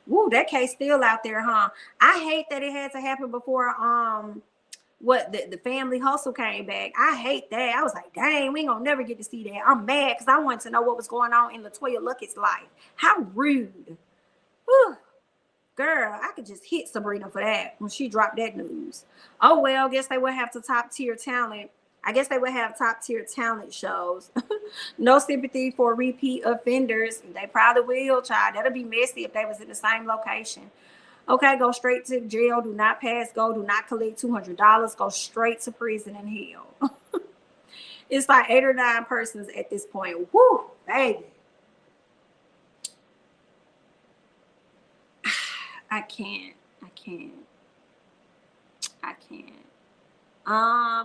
S1: Woo, that case still out there, huh? I hate that it had to happen before the family hustle came back. I hate that. I was like, dang, we ain't gonna never get to see that. I'm mad because I wanted to know what was going on in LaToya Luckett's life. How rude. Whew. Girl, I could just hit Sabrina for that when she dropped that news. Oh well, guess they would have to top tier talent. I guess they would have top tier talent shows. No sympathy for repeat offenders. They probably will, child. That'll be messy if they was in the same location. Okay, go straight to jail. Do not pass go. Do not collect $200. Go straight to prison and hell. It's like 8 or 9 persons at this point. Woo, baby. I can't.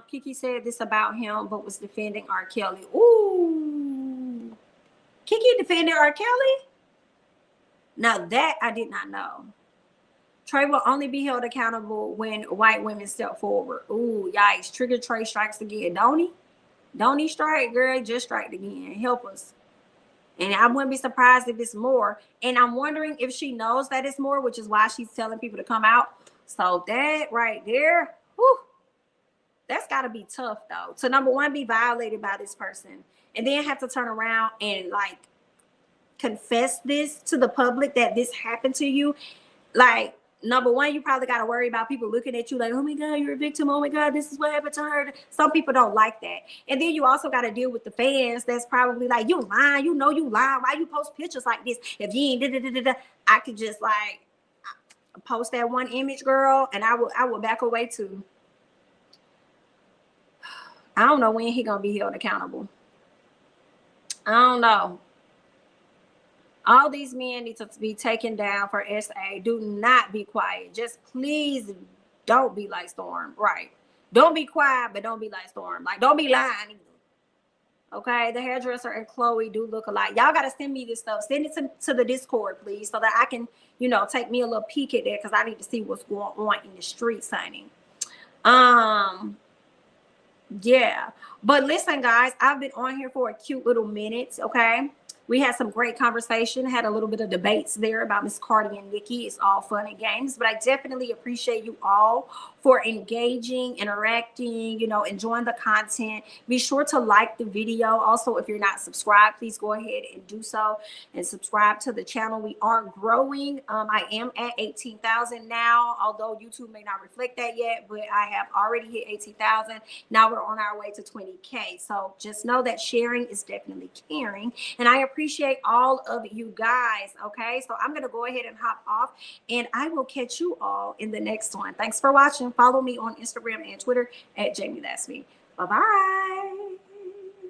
S1: Keke said this about him, but was defending R. Kelly. Ooh. Keke defended R. Kelly? Now that I did not know. Trey will only be held accountable when white women step forward. Ooh, yikes. Trigger Trey strikes again. Don't he? Don't he strike, girl? Just strike again. Help us. And I wouldn't be surprised if it's more. And I'm wondering if she knows that it's more, which is why she's telling people to come out. So that right there, whew, that's got to be tough, though. To number one, be violated by this person. And then have to turn around and, like, confess this to the public that this happened to you. Like, number one, you probably got to worry about people looking at you like, oh my God, you're a victim. Oh my God, this is what happened to her. Some people don't like that. And then you also got to deal with the fans that's probably like, you lying, you know you lying. Why you post pictures like this? If you ain't da-da-da-da-da, I could just like post that one image, girl, and I would back away too. I don't know when he gonna be held accountable. I don't know. All these men need to be taken down for SA. Do not be quiet. Just please don't be like Storm. Right. Don't be quiet, but don't be like Storm. Like, don't be lying either. Okay, the hairdresser and Chloe do look alike. Y'all got to send me this stuff. Send it to the Discord, please, so that I can, you know, take me a little peek at that because I need to see what's going on in the streets, honey. Yeah. But listen, guys, I've been on here for a cute little minute, okay? We had some great conversation, had a little bit of debates there about Miss Cardi and Nicki. It's all fun and games, but I definitely appreciate you all for engaging, interacting, you know, enjoying the content. Be sure to like the video. Also, if you're not subscribed, please go ahead and do so and subscribe to the channel. We are growing. I am at 18,000 now, although YouTube may not reflect that yet, but I have already hit 18,000. Now we're on our way to 20K. So just know that sharing is definitely caring, and I appreciate appreciate all of you guys. Okay, so I'm gonna go ahead and hop off, and I will catch you all in the next one. Thanks for watching. Follow me on Instagram and Twitter at jamithatsme. Bye bye.